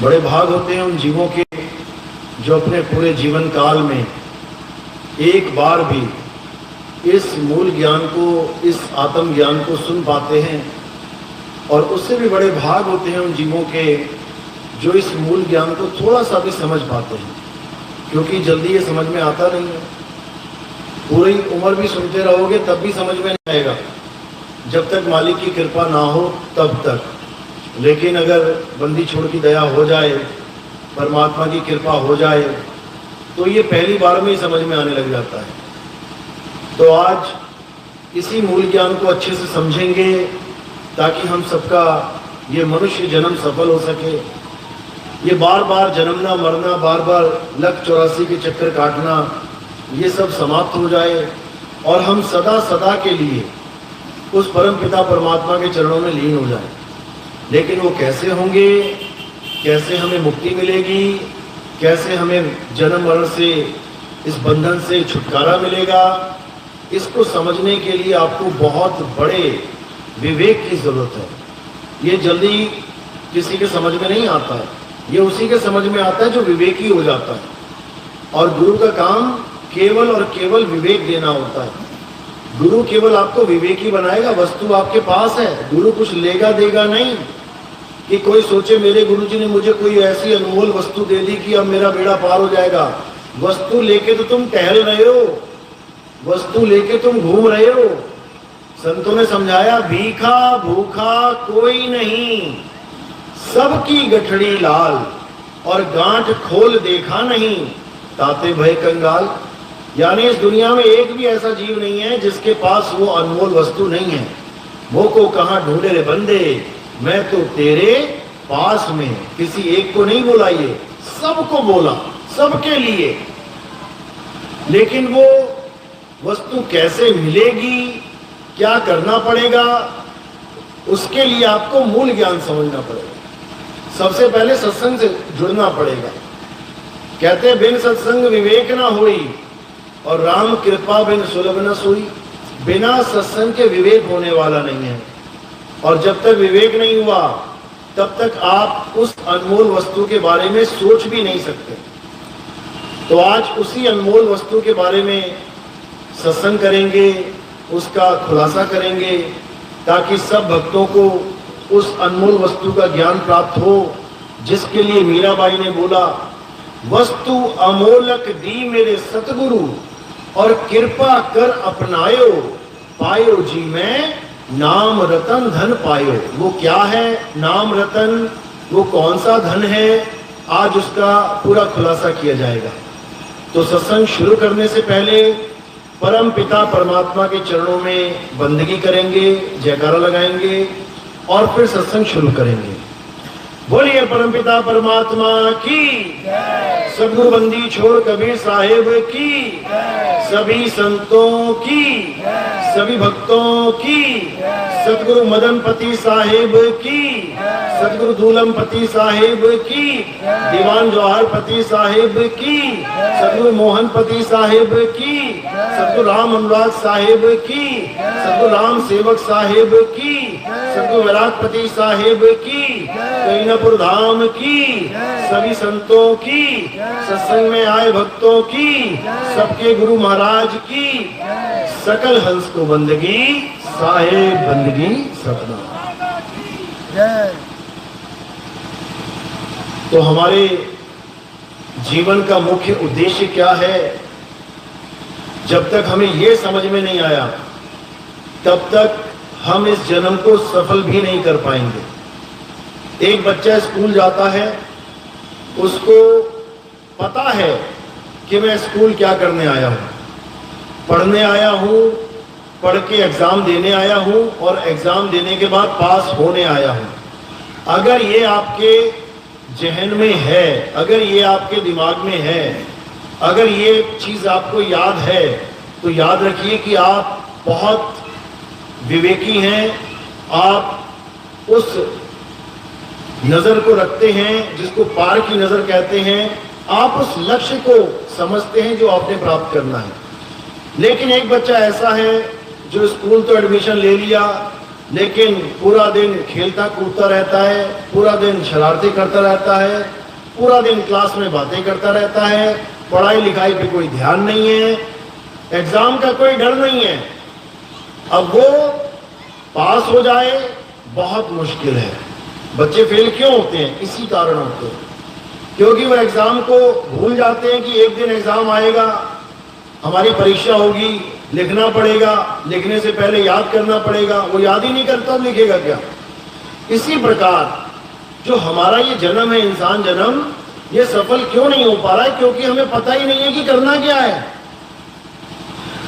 बड़े भाग होते हैं उन जीवों के जो अपने पूरे जीवन काल में एक बार भी इस मूल ज्ञान को, इस आत्म ज्ञान को सुन पाते हैं। और उससे भी बड़े भाग होते हैं उन जीवों के जो इस मूल ज्ञान को थोड़ा सा भी समझ पाते हैं, क्योंकि जल्दी ये समझ में आता नहीं है। पूरी उम्र भी सुनते रहोगे तब भी समझ में नहीं आएगा, जब तक मालिक की कृपा ना हो तब तक। लेकिन अगर बंदी छोड़ की दया हो जाए, परमात्मा की कृपा हो जाए, तो ये पहली बार में ही समझ में आने लग जाता है। तो आज इसी मूल ज्ञान को अच्छे से समझेंगे ताकि हम सबका ये मनुष्य जन्म सफल हो सके। ये बार बार जन्मना मरना, बार बार लक 84 के चक्कर काटना, ये सब समाप्त हो जाए और हम सदा सदा के लिए उस परम पिता परमात्मा के चरणों में लीन हो जाए। लेकिन वो कैसे होंगे, कैसे हमें मुक्ति मिलेगी, कैसे हमें जन्म मरण से, इस बंधन से छुटकारा मिलेगा, इसको समझने के लिए आपको बहुत बड़े विवेक की जरूरत है। ये जल्दी किसी के समझ में नहीं आता है, ये उसी के समझ में आता है जो विवेकी हो जाता है। और गुरु का काम केवल और केवल विवेक देना होता है। गुरु केवल आपको विवेकी बनाएगा, वस्तु आपके पास है। गुरु कुछ लेगा देगा नहीं कि कोई सोचे मेरे गुरुजी ने मुझे कोई ऐसी अनमोल वस्तु दे दी कि अब मेरा बेड़ा पार हो जाएगा। वस्तु लेके तो तुम टहल रहे हो, वस्तु लेके तुम घूम रहे हो। संतों ने समझाया, भीखा भूखा कोई नहीं, सबकी गठड़ी लाल, और गांठ खोल देखा नहीं, ताते भय कंगाल। यानी इस दुनिया में एक भी ऐसा जीव नहीं है जिसके पास वो अनमोल वस्तु नहीं है। वो को कहां ढूंढे रे बंदे, मैं तो तेरे पास में। किसी एक को नहीं बोला, ये सबको बोला, सबके लिए। लेकिन वो वस्तु कैसे मिलेगी, क्या करना पड़ेगा, उसके लिए आपको मूल ज्ञान समझना पड़ेगा। सबसे पहले सत्संग से जुड़ना पड़ेगा। कहते हैं बिन सत्संग विवेक ना होई, और राम कृपा बिन सुलभ न सोई। बिना सत्संग के विवेक होने वाला नहीं है। और जब तक विवेक नहीं हुआ तब तक आप उस अनमोल वस्तु के बारे में सोच भी नहीं सकते। तो आज उसी अनमोल वस्तु के बारे में सत्संग करेंगे, उसका खुलासा करेंगे, ताकि सब भक्तों को उस अनमोल वस्तु का ज्ञान प्राप्त हो, जिसके लिए मीराबाई ने बोला, वस्तु अमोलक दी मेरे सतगुरु, और कृपा कर अपनायो, पायो जी में नाम रतन धन पायो। वो क्या है नाम रतन, वो कौन सा धन है, आज उसका पूरा खुलासा किया जाएगा। तो सत्संग शुरू करने से पहले परम पिता परमात्मा के चरणों में बंदगी करेंगे, जयकारा लगाएंगे और फिर सत्संग शुरू करेंगे। बोलिए परम पिता परमात्मा की, सदगुरु बंदी छोड़ कबीर साहेब की, सभी संतों की, सभी भक्तों की, सदगुरु मदनपति साहेब की, सदगुरु दूलमपति साहेब की, दीवान जवाहरपति साहेब की, सदगुरु मोहनपति साहेब की, सदगुरु राम अनुराग साहेब की, सदगुरु राम सेवक साहेब की, सदगुरु विराटपति साहेब की, कईनापुर धाम की, सभी संतों की, सत्संग में आए भक्तों की, सबके गुरु महाराज की, सकल हंस को बंदगी, साहेब बंदगी सपना। तो हमारे जीवन का मुख्य उद्देश्य क्या है, जब तक हमें यह समझ में नहीं आया तब तक हम इस जन्म को सफल भी नहीं कर पाएंगे। एक बच्चा स्कूल जाता है, उसको पता है कि मैं स्कूल क्या करने आया हूं, पढ़ने आया हूं, पढ़ के एग्जाम देने आया हूं और एग्जाम देने के बाद पास होने आया हूं। अगर ये आपके जहन में है, अगर ये आपके दिमाग में है, अगर ये चीज आपको याद है, तो याद रखिए कि आप बहुत विवेकी हैं। आप उस नजर को रखते हैं जिसको पार की नजर कहते हैं। आप उस लक्ष्य को समझते हैं जो आपने प्राप्त करना है। लेकिन एक बच्चा ऐसा है जो स्कूल तो एडमिशन ले लिया, लेकिन पूरा दिन खेलता कूदता रहता है, पूरा दिन शरारतें करता रहता है, पूरा दिन क्लास में बातें करता रहता है, पढ़ाई लिखाई पे कोई ध्यान नहीं है, एग्जाम का कोई डर नहीं है। अब वो पास हो जाए बहुत मुश्किल है। बच्चे फेल क्यों होते हैं? इसी कारण होते हैं, क्योंकि वो एग्जाम को भूल जाते हैं कि एक दिन एग्जाम आएगा, हमारी परीक्षा होगी, लिखना पड़ेगा, लिखने से पहले याद करना पड़ेगा। वो याद ही नहीं करता, लिखेगा क्या? इसी प्रकार जो हमारा ये जन्म है, इंसान जन्म, ये सफल क्यों नहीं हो पा रहा है? क्योंकि हमें पता ही नहीं है कि करना क्या है।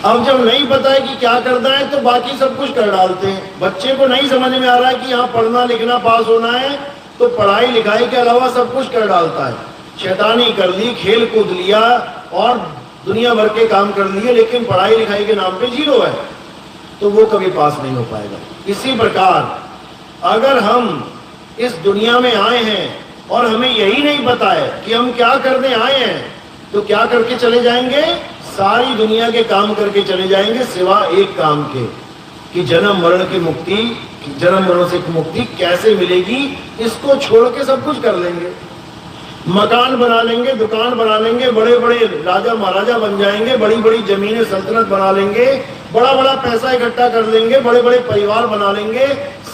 अब जब नहीं पता है कि क्या करना है तो बाकी सब कुछ कर डालते हैं। बच्चे को नहीं समझ में आ रहा है कि यहाँ पढ़ना लिखना पास होना है, तो पढ़ाई लिखाई के अलावा सब कुछ कर डालता है। शैतानी कर ली, खेल कूद लिया और दुनिया भर के काम कर लिए, लेकिन पढ़ाई लिखाई के नाम पे 0 है, तो वो कभी पास नहीं हो पाएगा। इसी प्रकार अगर हम इस दुनिया में आए हैं और हमें यही नहीं पता है कि हम क्या करने आए हैं, तो क्या करके चले जाएंगे? सारी दुनिया के काम करके चले जाएंगे, सिवा एक काम के कि जन्म मरण की मुक्ति, जन्म मरण से मुक्ति कैसे मिलेगी, इसको छोड़ के सब कुछ कर लेंगे। मकान बना लेंगे, दुकान बना लेंगे, बड़े बड़े राजा महाराजा बन जाएंगे, बड़ी बड़ी जमीनें सल्तनत बना लेंगे, बड़ा बड़ा पैसा इकट्ठा कर लेंगे, बड़े बड़े परिवार बना लेंगे,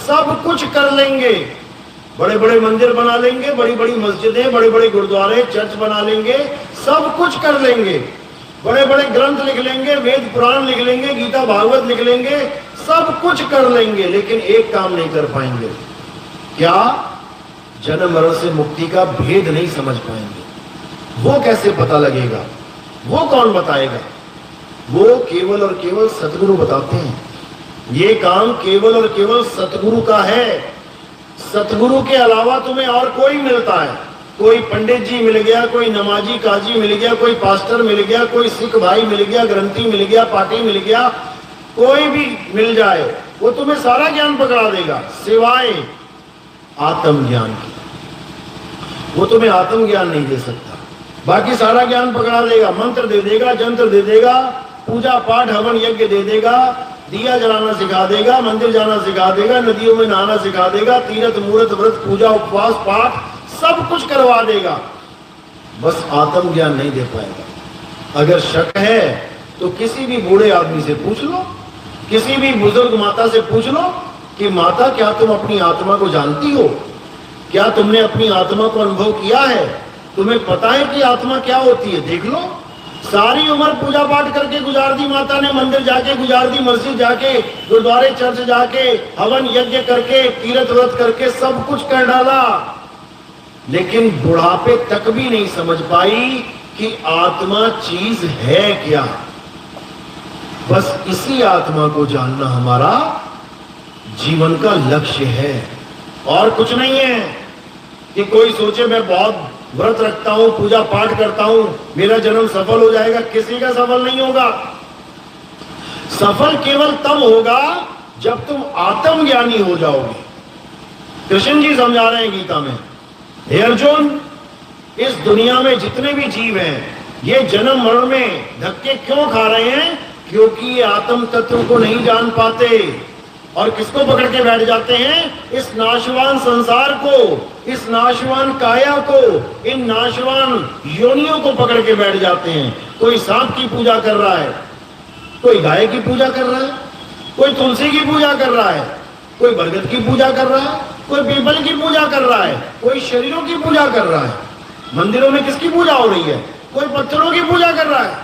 सब कुछ कर लेंगे। बड़े बड़े मंदिर बना लेंगे, बड़ी बड़ी मस्जिदें, बड़े बड़े गुरुद्वारे, चर्च बना लेंगे, सब कुछ कर लेंगे। बड़े बड़े ग्रंथ लिख लेंगे, वेद पुराण लिख लेंगे, गीता भागवत लिख लेंगे, सब कुछ कर लेंगे, लेकिन एक काम नहीं कर पाएंगे। क्या? जन्म मरण से मुक्ति का भेद नहीं समझ पाएंगे। वो कैसे पता लगेगा? वो कौन बताएगा? वो केवल और केवल सतगुरु बताते हैं। ये काम केवल और केवल सतगुरु का है। सतगुरु के अलावा तुम्हें और कोई मिलता है? कोई पंडित जी मिल गया, कोई नमाजी काजी मिल गया, कोई पास्टर मिल गया, कोई सिख भाई मिल गया, ग्रंथी मिल गया, पाटी मिल गया, कोई भी मिल जाए, वो तुम्हें सारा ज्ञान पकड़ा देगा, सिवाय आत्मज्ञान की। वो तुम्हें आत्मज्ञान नहीं दे सकता, बाकी सारा ज्ञान पकड़ा देगा। मंत्र दे देगा, जंत्र दे देगा, पूजा पाठ हवन यज्ञ दे देगा, दिया जलाना सिखा देगा, मंदिर जाना सिखा देगा, नदियों में नहाना सिखा देगा, तीर्थ मूर्त व्रत पूजा उपवास पाठ सब कुछ करवा देगा, बस आत्मज्ञान नहीं दे पाएगा। अगर शक है तो किसी भी बूढ़े आदमी से पूछ लो, किसी भी बुजुर्ग माता से पूछ लो कि माता क्या तुम अपनी आत्मा को जानती हो? क्या तुमने अपनी आत्मा को अनुभव किया है? तुम्हें पता है कि आत्मा क्या होती है? देख लो। सारी उम्र पूजा पाठ करके गुजार दी माता ने, मंदिर जाके गुजार दी, मस्जिद जाके, गुरुद्वारे चर्च जाके, हवन यज्ञ करके, तीर्थ व्रत करके सब कुछ कर डाला, लेकिन बुढ़ापे तक भी नहीं समझ पाई कि आत्मा चीज है क्या। बस इसी आत्मा को जानना हमारा जीवन का लक्ष्य है, और कुछ नहीं है कि कोई सोचे मैं बहुत व्रत रखता हूं, पूजा पाठ करता हूं, मेरा जन्म सफल हो जाएगा। किसी का सफल नहीं होगा। सफल केवल तब होगा जब तुम आत्मज्ञानी हो जाओगे। कृष्ण जी समझा रहे हैं गीता में, हे अर्जुन, इस दुनिया में जितने भी जीव हैं, ये जन्म मरण में धक्के क्यों खा रहे हैं? क्योंकि ये आत्म तत्व को नहीं जान पाते, और किसको पकड़ के बैठ जाते हैं? इस नाशवान संसार को, इस नाशवान काया को, इन नाशवान योनियों को पकड़ के बैठ जाते हैं। कोई सांप की पूजा कर रहा है, कोई गाय की पूजा कर रहा है, कोई तुलसी की पूजा कर रहा है, कोई बरगद की पूजा कर रहा है, कोई पीपल की पूजा कर रहा है, कोई शरीरों की पूजा कर रहा है। मंदिरों में किसकी पूजा हो रही है? कोई पत्थरों की पूजा कर रहा है,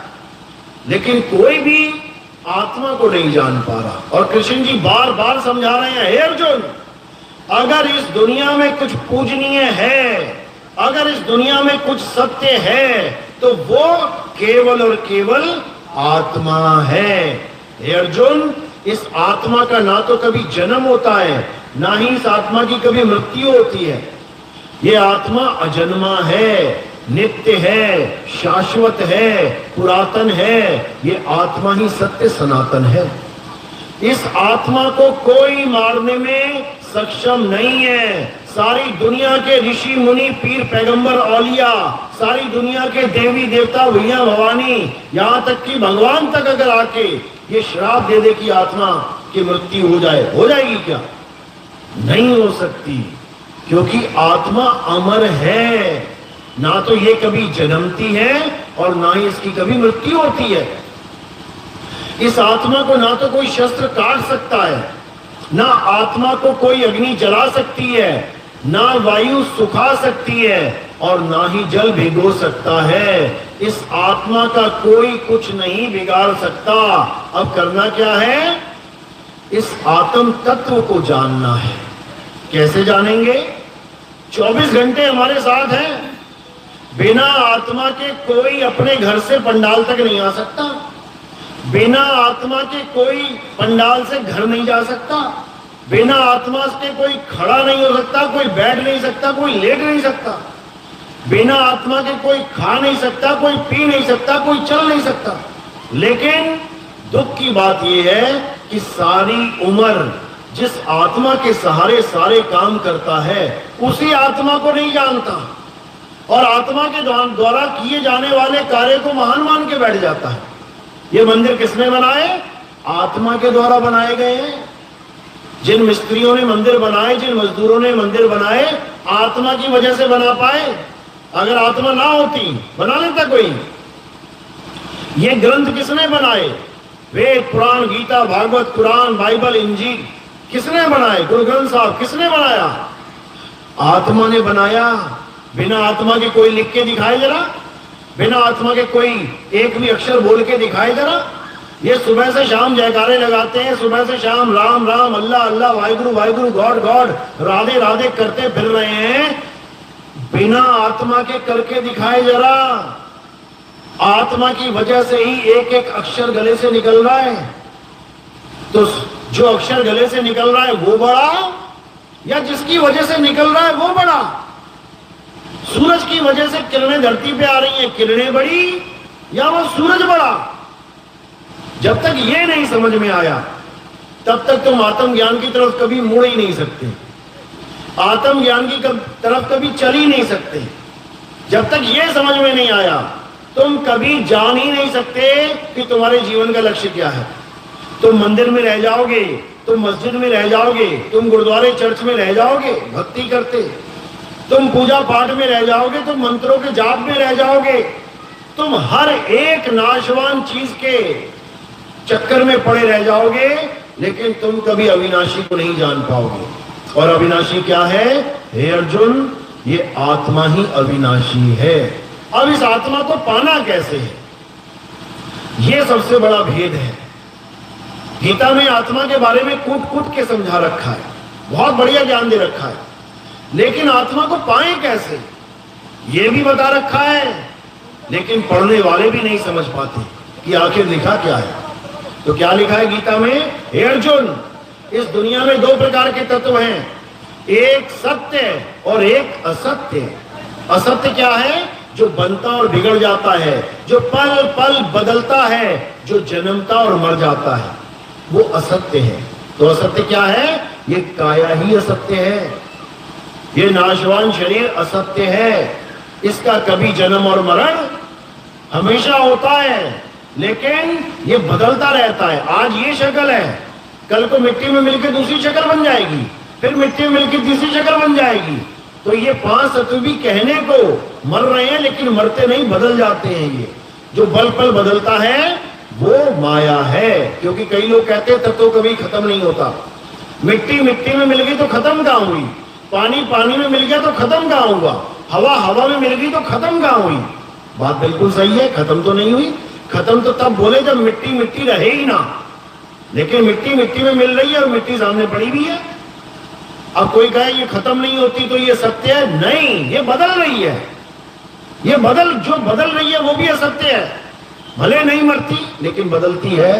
लेकिन कोई भी आत्मा को नहीं जान पा रहा। और कृष्ण जी बार बार समझा रहे हैं, हे अर्जुन, अगर इस दुनिया में कुछ पूजनीय है, अगर इस दुनिया में कुछ सत्य है, तो वो केवल और केवल आत्मा है। हे अर्जुन, इस आत्मा का ना तो कभी जन्म होता है, ना ही इस आत्मा की कभी मृत्यु होती है। ये आत्मा अजन्मा है, नित्य है, शाश्वत है, पुरातन है। ये आत्मा ही सत्य सनातन है। इस आत्मा को कोई मारने में सक्षम नहीं है। सारी दुनिया के ऋषि मुनि, पीर पैगंबर, औलिया, सारी दुनिया के देवी देवता, भैया भवानी, यहाँ तक कि भगवान तक अगर आके ये श्राप दे दे कि आत्मा कि मृत्यु हो जाए, हो जाएगी क्या? नहीं हो सकती, क्योंकि आत्मा अमर है। ना तो ये कभी जन्मती है और ना ही इसकी कभी मृत्यु होती है। इस आत्मा को ना तो कोई शस्त्र काट सकता है, ना आत्मा को कोई अग्नि जला सकती है, ना वायु सुखा सकती है और ना ही जल भिगो सकता है। इस आत्मा का कोई कुछ नहीं बिगाड़ सकता। अब करना क्या है? इस आत्म तत्व को जानना है। कैसे जानेंगे? 24 घंटे हमारे साथ है। बिना आत्मा के कोई अपने घर से पंडाल तक नहीं आ सकता। बिना आत्मा के कोई पंडाल से घर नहीं जा सकता। बिना आत्मा के कोई खड़ा नहीं हो सकता, कोई बैठ नहीं सकता, कोई लेट नहीं सकता। बिना आत्मा के कोई खा नहीं सकता, कोई पी नहीं सकता, कोई चल नहीं सकता। लेकिन दुख की बात यह है कि सारी उम्र जिस आत्मा के सहारे सारे काम करता है, उसी आत्मा को नहीं जानता और आत्मा के द्वारा किए जाने वाले कार्य को महान मान के बैठ जाता है। ये मंदिर किसने बनाए? आत्मा के द्वारा बनाए गए हैं। जिन मिस्त्रियों ने मंदिर बनाए, जिन मजदूरों ने मंदिर बनाए, आत्मा की वजह से बना पाए। अगर आत्मा ना होती, बना लेता कोई? ये ग्रंथ किसने बनाए? वेद, पुराण, गीता, भागवत, कुरान, बाइबल, इंजील किसने बनाए? गुरु ग्रंथ साहब किसने बनाया? आत्मा ने बनाया। बिना आत्मा के कोई लिख के दिखाए जरा? बिना आत्मा के कोई एक भी अक्षर बोल के दिखाए जरा? ये सुबह से शाम जयकारे लगाते हैं, सुबह से शाम राम राम, अल्लाह अल्लाह, वाहिगुरु वाहिगुरु, गॉड गॉड, राधे राधे करते फिर रहे हैं। बिना आत्मा के करके दिखाए जरा। आत्मा की वजह से ही एक एक अक्षर गले से निकल रहा है। तो जो अक्षर गले से निकल रहा है वो बड़ा, या जिसकी वजह से निकल रहा है वो बड़ा? सूरज की वजह से किरणें धरती पे आ रही हैं, किरणें बड़ी या वो सूरज बड़ा? जब तक ये नहीं समझ में आया तब तक तुम आत्म ज्ञान की तरफ कभी मुड़ ही नहीं सकते, आत्म ज्ञान की तरफ कभी चल ही नहीं सकते। जब तक ये समझ में नहीं आया तुम कभी जान ही नहीं सकते कि तुम्हारे जीवन का लक्ष्य क्या है। तुम मंदिर में रह जाओगे, तुम मस्जिद में रह जाओगे, तुम गुरुद्वारे चर्च में रह जाओगे भक्ति करते, तुम पूजा पाठ में रह जाओगे, तुम मंत्रों के जाप में रह जाओगे, तुम हर एक नाशवान चीज के चक्कर में पड़े रह जाओगे, लेकिन तुम कभी अविनाशी को नहीं जान पाओगे। और अविनाशी क्या है? हे अर्जुन, ये आत्मा ही अविनाशी है। अब इस आत्मा को पाना कैसे है? यह सबसे बड़ा भेद है। गीता में आत्मा के बारे में कूट कूट के समझा रखा है, बहुत बढ़िया ज्ञान दे रखा है, लेकिन आत्मा को पाए कैसे यह भी बता रखा है। लेकिन पढ़ने वाले भी नहीं समझ पाते कि आखिर लिखा क्या है। तो क्या लिखा है गीता में? हे अर्जुन, इस दुनिया में दो प्रकार के तत्व हैं, एक सत्य और एक असत्य। असत्य क्या है? जो बनता और बिगड़ जाता है, जो पल पल बदलता है, जो जन्मता और मर जाता है, वो असत्य है। तो असत्य क्या है? ये काया ही असत्य है, ये नाशवान शरीर असत्य है। इसका कभी जन्म और मरण हमेशा होता है, लेकिन ये बदलता रहता है। आज ये शक्ल है, कल को मिट्टी में मिलकर दूसरी शक्ल बन जाएगी, फिर मिट्टी में मिलकर तीसरी शक्ल बन जाएगी। तो ये पांच तत्व भी कहने को मर रहे हैं, लेकिन मरते नहीं, बदल जाते हैं। ये जो पल पल बदलता है वो माया है। क्योंकि कई लोग कहते हैं तत्व कभी खत्म नहीं होता। मिट्टी मिट्टी में मिल गई तो खत्म कहां हुई? पानी पानी में मिल गया तो खत्म कहां हुआ? हवा हवा में मिल गई तो खत्म कहां हुई? बात बिल्कुल सही है, खत्म तो नहीं हुई। खत्म तो तब बोले जब मिट्टी मिट्टी रहे ही ना, लेकिन मिट्टी मिट्टी में मिल रही है और मिट्टी सामने पड़ी भी है। अब कोई कहे ये खत्म नहीं होती तो ये सत्य है? नहीं, ये बदल रही है। ये जो बदल रही है वो भी असत्य है। भले नहीं मरती लेकिन बदलती है।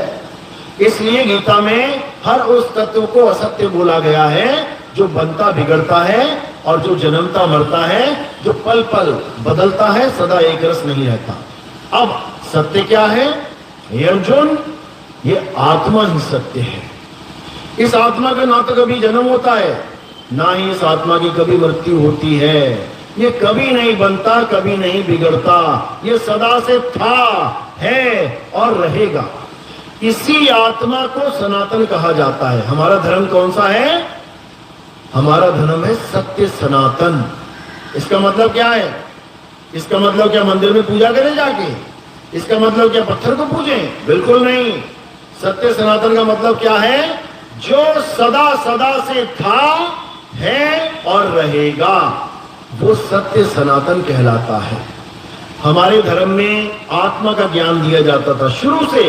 इसलिए गीता में हर उस तत्व को असत्य बोला गया है जो बनता बिगड़ता है और जो जन्मता मरता है, जो पल पल बदलता है, सदा एक रस नहीं रहता। अब सत्य क्या है? हे अर्जुन, ये आत्मा ही सत्य है। इस आत्मा का ना तो कभी जन्म होता है, ना ही इस आत्मा की कभी मृत्यु होती है। ये कभी नहीं बनता, कभी नहीं बिगड़ता, ये सदा से था, है और रहेगा। इसी आत्मा को सनातन कहा जाता है। हमारा धर्म कौन सा है? हमारा धर्म है सत्य सनातन। इसका मतलब क्या है? इसका मतलब क्या मंदिर में पूजा करें जाके? इसका मतलब क्या पत्थर को पूजें? बिल्कुल नहीं। सत्य सनातन का मतलब क्या है? जो सदा सदा से था, है और रहेगा, वो सत्य सनातन कहलाता है। हमारे धर्म में आत्मा का ज्ञान दिया जाता था शुरू से,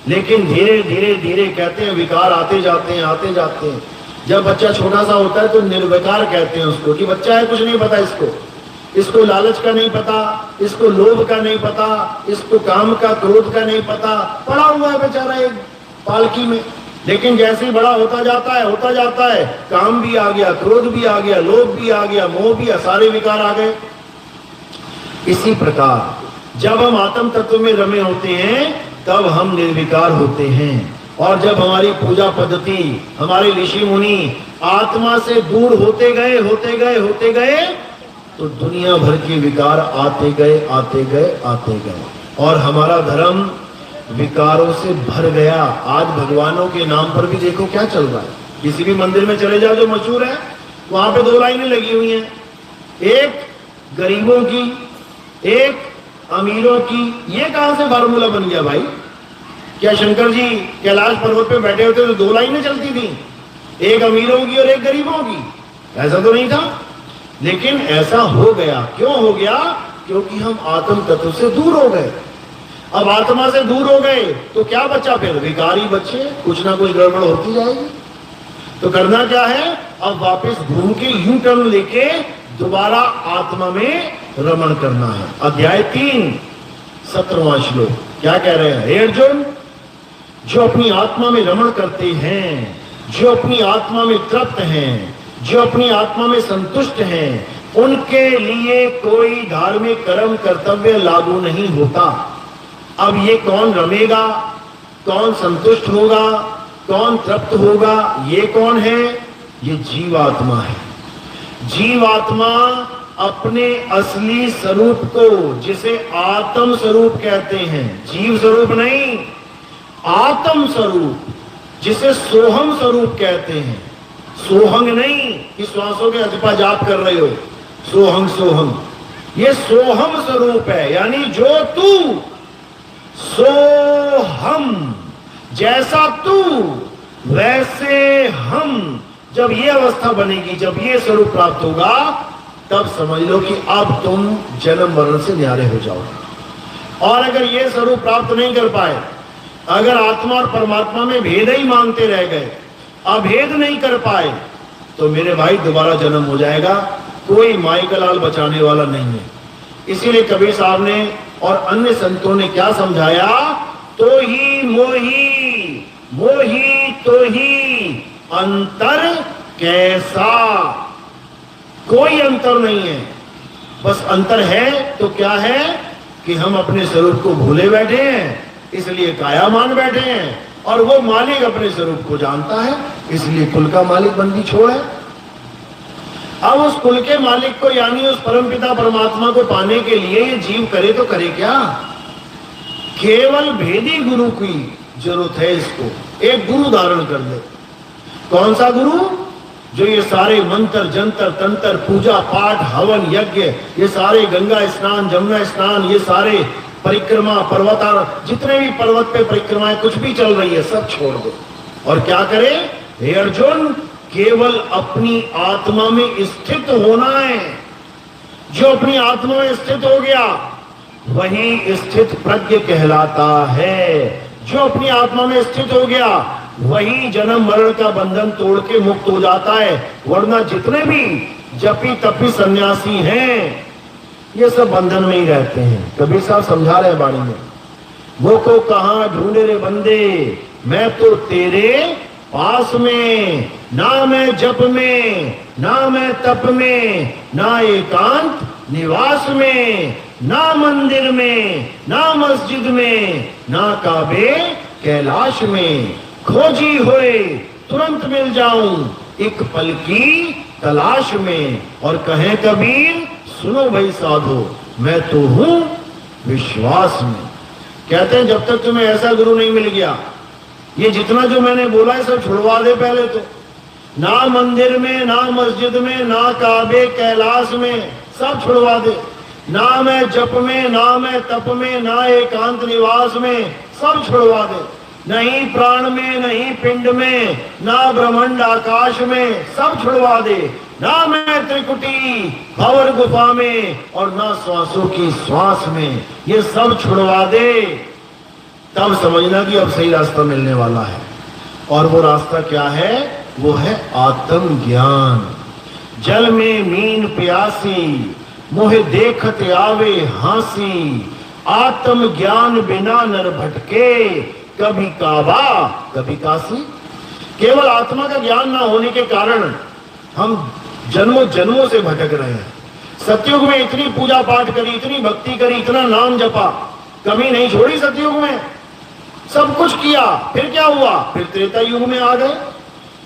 लेकिन धीरे धीरे धीरे कहते हैं विकार आते जाते हैं, आते जाते हैं। जब बच्चा छोटा सा होता है तो निर्विकार कहते हैं उसको, कि बच्चा है, कुछ नहीं पता इसको लालच का नहीं पता, इसको लोभ का नहीं पता, इसको काम का क्रोध का नहीं पता, पड़ा हुआ है बेचारा एक पालकी में। लेकिन जैसे ही बड़ा होता जाता है, काम भी आ गया, क्रोध भी आ गया, लोभ भी आ गया, मोह भी, सारे विकार आ गए। इसी प्रकार जब हम आत्म तत्व में रमे होते हैं तब हम निर्विकार होते हैं। और जब हमारी पूजा पद्धति, हमारे ऋषि मुनि आत्मा से दूर होते गए तो दुनिया भर के विकार आते गए और हमारा धर्म विकारों से भर गया। आज भगवानों के नाम पर भी देखो क्या चल रहा है। किसी भी मंदिर में चले जाओ जो मशहूर है, वहां पे 2 लाइनें लगी हुई हैं, एक गरीबों की, एक अमीरों की। ये कहां से फार्मूला बन गया भाई? क्या शंकर जी कैलाश पर्वत पे बैठे होते तो 2 लाइनें चलती थी, एक अमीरों की और एक गरीबों की? ऐसा तो नहीं था। लेकिन ऐसा हो गया। क्यों हो गया? क्योंकि हम आत्म तत्व से दूर हो गए। अब आत्मा से दूर हो गए तो क्या बचा? फिर विकारी बच्चे, कुछ ना कुछ गड़बड़ होती जाएगी। तो करना क्या है? अब वापस घूम के यू टर्न लेके दोबारा आत्मा में रमण करना है। अध्याय 3 17वां श्लोक क्या कह रहे हैं? हे अर्जुन, जो अपनी आत्मा में रमण करते हैं, जो अपनी आत्मा में तृप्त हैं, जो अपनी आत्मा में संतुष्ट हैं, उनके लिए कोई धार्मिक कर्म कर्तव्य लागू नहीं होता। अब ये कौन रमेगा, कौन संतुष्ट होगा, कौन तृप्त होगा, ये कौन है? ये जीवात्मा है। जीवात्मा अपने असली स्वरूप को, जिसे आत्म स्वरूप कहते हैं, जीव स्वरूप नहीं, आत्म स्वरूप, जिसे सोहम स्वरूप कहते हैं। सोहंग नहीं कि श्वासों के अजपा जाप कर रहे हो, सोहंग सोहम, ये सोहम स्वरूप है। यानी जो तू सो हम, जैसा तू वैसे हम। जब ये अवस्था बनेगी, जब ये स्वरूप प्राप्त होगा, तब समझ लो कि अब तुम जन्म मरण से न्यारे हो जाओगे। और अगर ये स्वरूप प्राप्त नहीं कर पाए, अगर आत्मा और परमात्मा में भेद ही मानते रह गए, अभेद नहीं कर पाए, तो मेरे भाई दोबारा जन्म हो जाएगा। कोई माई का लाल बचाने वाला नहीं है। इसीलिए कबीर साहब ने और अन्य संतों ने क्या समझाया? तो ही मोही, मोही तो ही अंतर कैसा। कोई अंतर नहीं है। बस अंतर है तो क्या है कि हम अपने स्वरूप को भूले बैठे हैं, इसलिए काया मान बैठे हैं। और वो मालिक अपने स्वरूप को जानता है, इसलिए कुल का मालिक बंदी छोड़ है। अब उस कुल के मालिक को, यानी उस परमपिता परमात्मा को पाने के लिए ये जीव करे तो करे क्या? केवल भेदी गुरु की जरूरत है। इसको एक गुरु धारण कर ले। कौन सा गुरु? जो ये सारे मंत्र जंतर तंत्र, पूजा पाठ, हवन यज्ञ, ये सारे गंगा स्नान, जमुना स्नान, ये सारे परिक्रमा, पर्वतार, जितने भी पर्वत पे परिक्रमाएं कुछ भी चल रही है, सब छोड़ दो। और क्या करे? हे अर्जुन, केवल अपनी आत्मा में स्थित होना है। जो अपनी आत्मा में स्थित हो गया वही स्थित प्रज्ञ कहलाता है। जो अपनी आत्मा में स्थित हो गया वही जन्म मरण का बंधन तोड़ के मुक्त हो जाता है। वरना जितने भी जपी तपी सन्यासी हैं, ये सब बंधन में ही रहते हैं। कबीर साहब समझा रहे हैं बाणी में, वो को कहां ढूंढे रे बंदे, मैं तो तेरे पास में। ना मैं जप में, ना मैं तप में, ना एकांत निवास में, ना मंदिर में, ना मस्जिद में, ना काबे कैलाश में। खोजी होए तुरंत मिल जाऊं, एक पल की तलाश में। और कहे कबीर, सुनो भाई साधो, मैं तो हूं विश्वास में। कहते हैं जब तक तुम्हें ऐसा गुरु नहीं मिल गया ये जितना जो मैंने बोला है सब छुड़वा दे पहले तो। ना मंदिर में, ना मस्जिद में, ना काबे कैलाश में, सब छुड़वा दे। ना मैं जप में, ना मैं तप में, ना एकांत निवास में, सब छुड़वा दे। नहीं प्राण में, नहीं पिंड में, ना ब्रह्मांड आकाश में, सब छुड़वा दे। ना मैं त्रिकुटी भंवर गुफा में और ना श्वासों की श्वास में, ये सब छुड़वा दे। तब समझना कि अब सही रास्ता मिलने वाला है। और वो रास्ता क्या है? वो है आत्म ज्ञान। जल में मीन प्यासी, मोहे देखत आवे हासी, आत्म ज्ञान बिना नर भटके, कभी काबा कभी काशी। केवल आत्मा का ज्ञान ना होने के कारण हम जन्मों जन्मों से भटक रहे हैं। सतयुग में इतनी पूजा पाठ करी, इतनी भक्ति करी, इतना नाम जपा, कमी नहीं छोड़ी सतयुग में, सब कुछ किया, फिर क्या हुआ? फिर त्रेता युग में आ गए।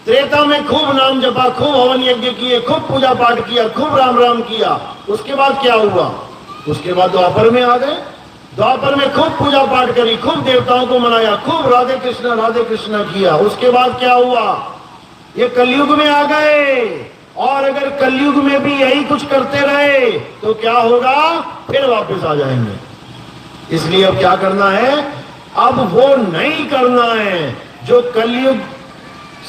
त्रेता में खूब नाम जपा, खूब हवन यज्ञ किए, खूब पूजा पाठ किया, खूब राम राम किया। उसके बाद क्या हुआ? उसके बाद द्वापर में आ गए। द्वापर में खूब पूजा पाठ करी, खूब देवताओं को मनाया, खूब राधे कृष्णा किया। उसके बाद क्या हुआ? ये कलयुग में आ गए। और अगर कलयुग में भी यही कुछ करते रहे तो क्या होगा? फिर वापस आ जाएंगे। इसलिए अब क्या करना है? अब वो नहीं करना है जो कलयुग,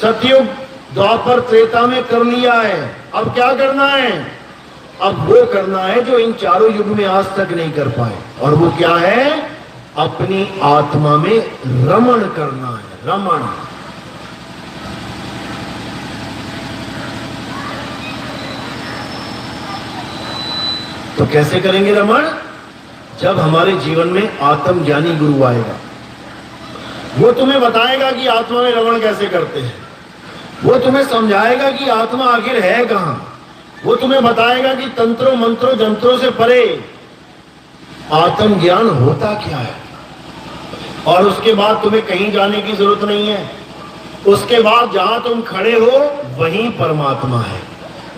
सतयुग, द्वापर, त्रेता में कर लिया है। अब क्या करना है? अब वो करना है जो इन चारों युग में आज तक नहीं कर पाए। और वो क्या है? अपनी आत्मा में रमण करना है। रमण। तो कैसे करेंगे रमण? जब हमारे जीवन में आत्म ज्ञानी गुरु आएगा, वो तुम्हें बताएगा कि आत्मा में रमण कैसे करते हैं। वो तुम्हें समझाएगा कि आत्मा आखिर है कहां। वो तुम्हें बताएगा कि तंत्रों मंत्रों जंत्रों से परे आत्म ज्ञान होता क्या है। और उसके बाद तुम्हें कहीं जाने की जरूरत नहीं है। उसके बाद जहां तुम खड़े हो वहीं परमात्मा है,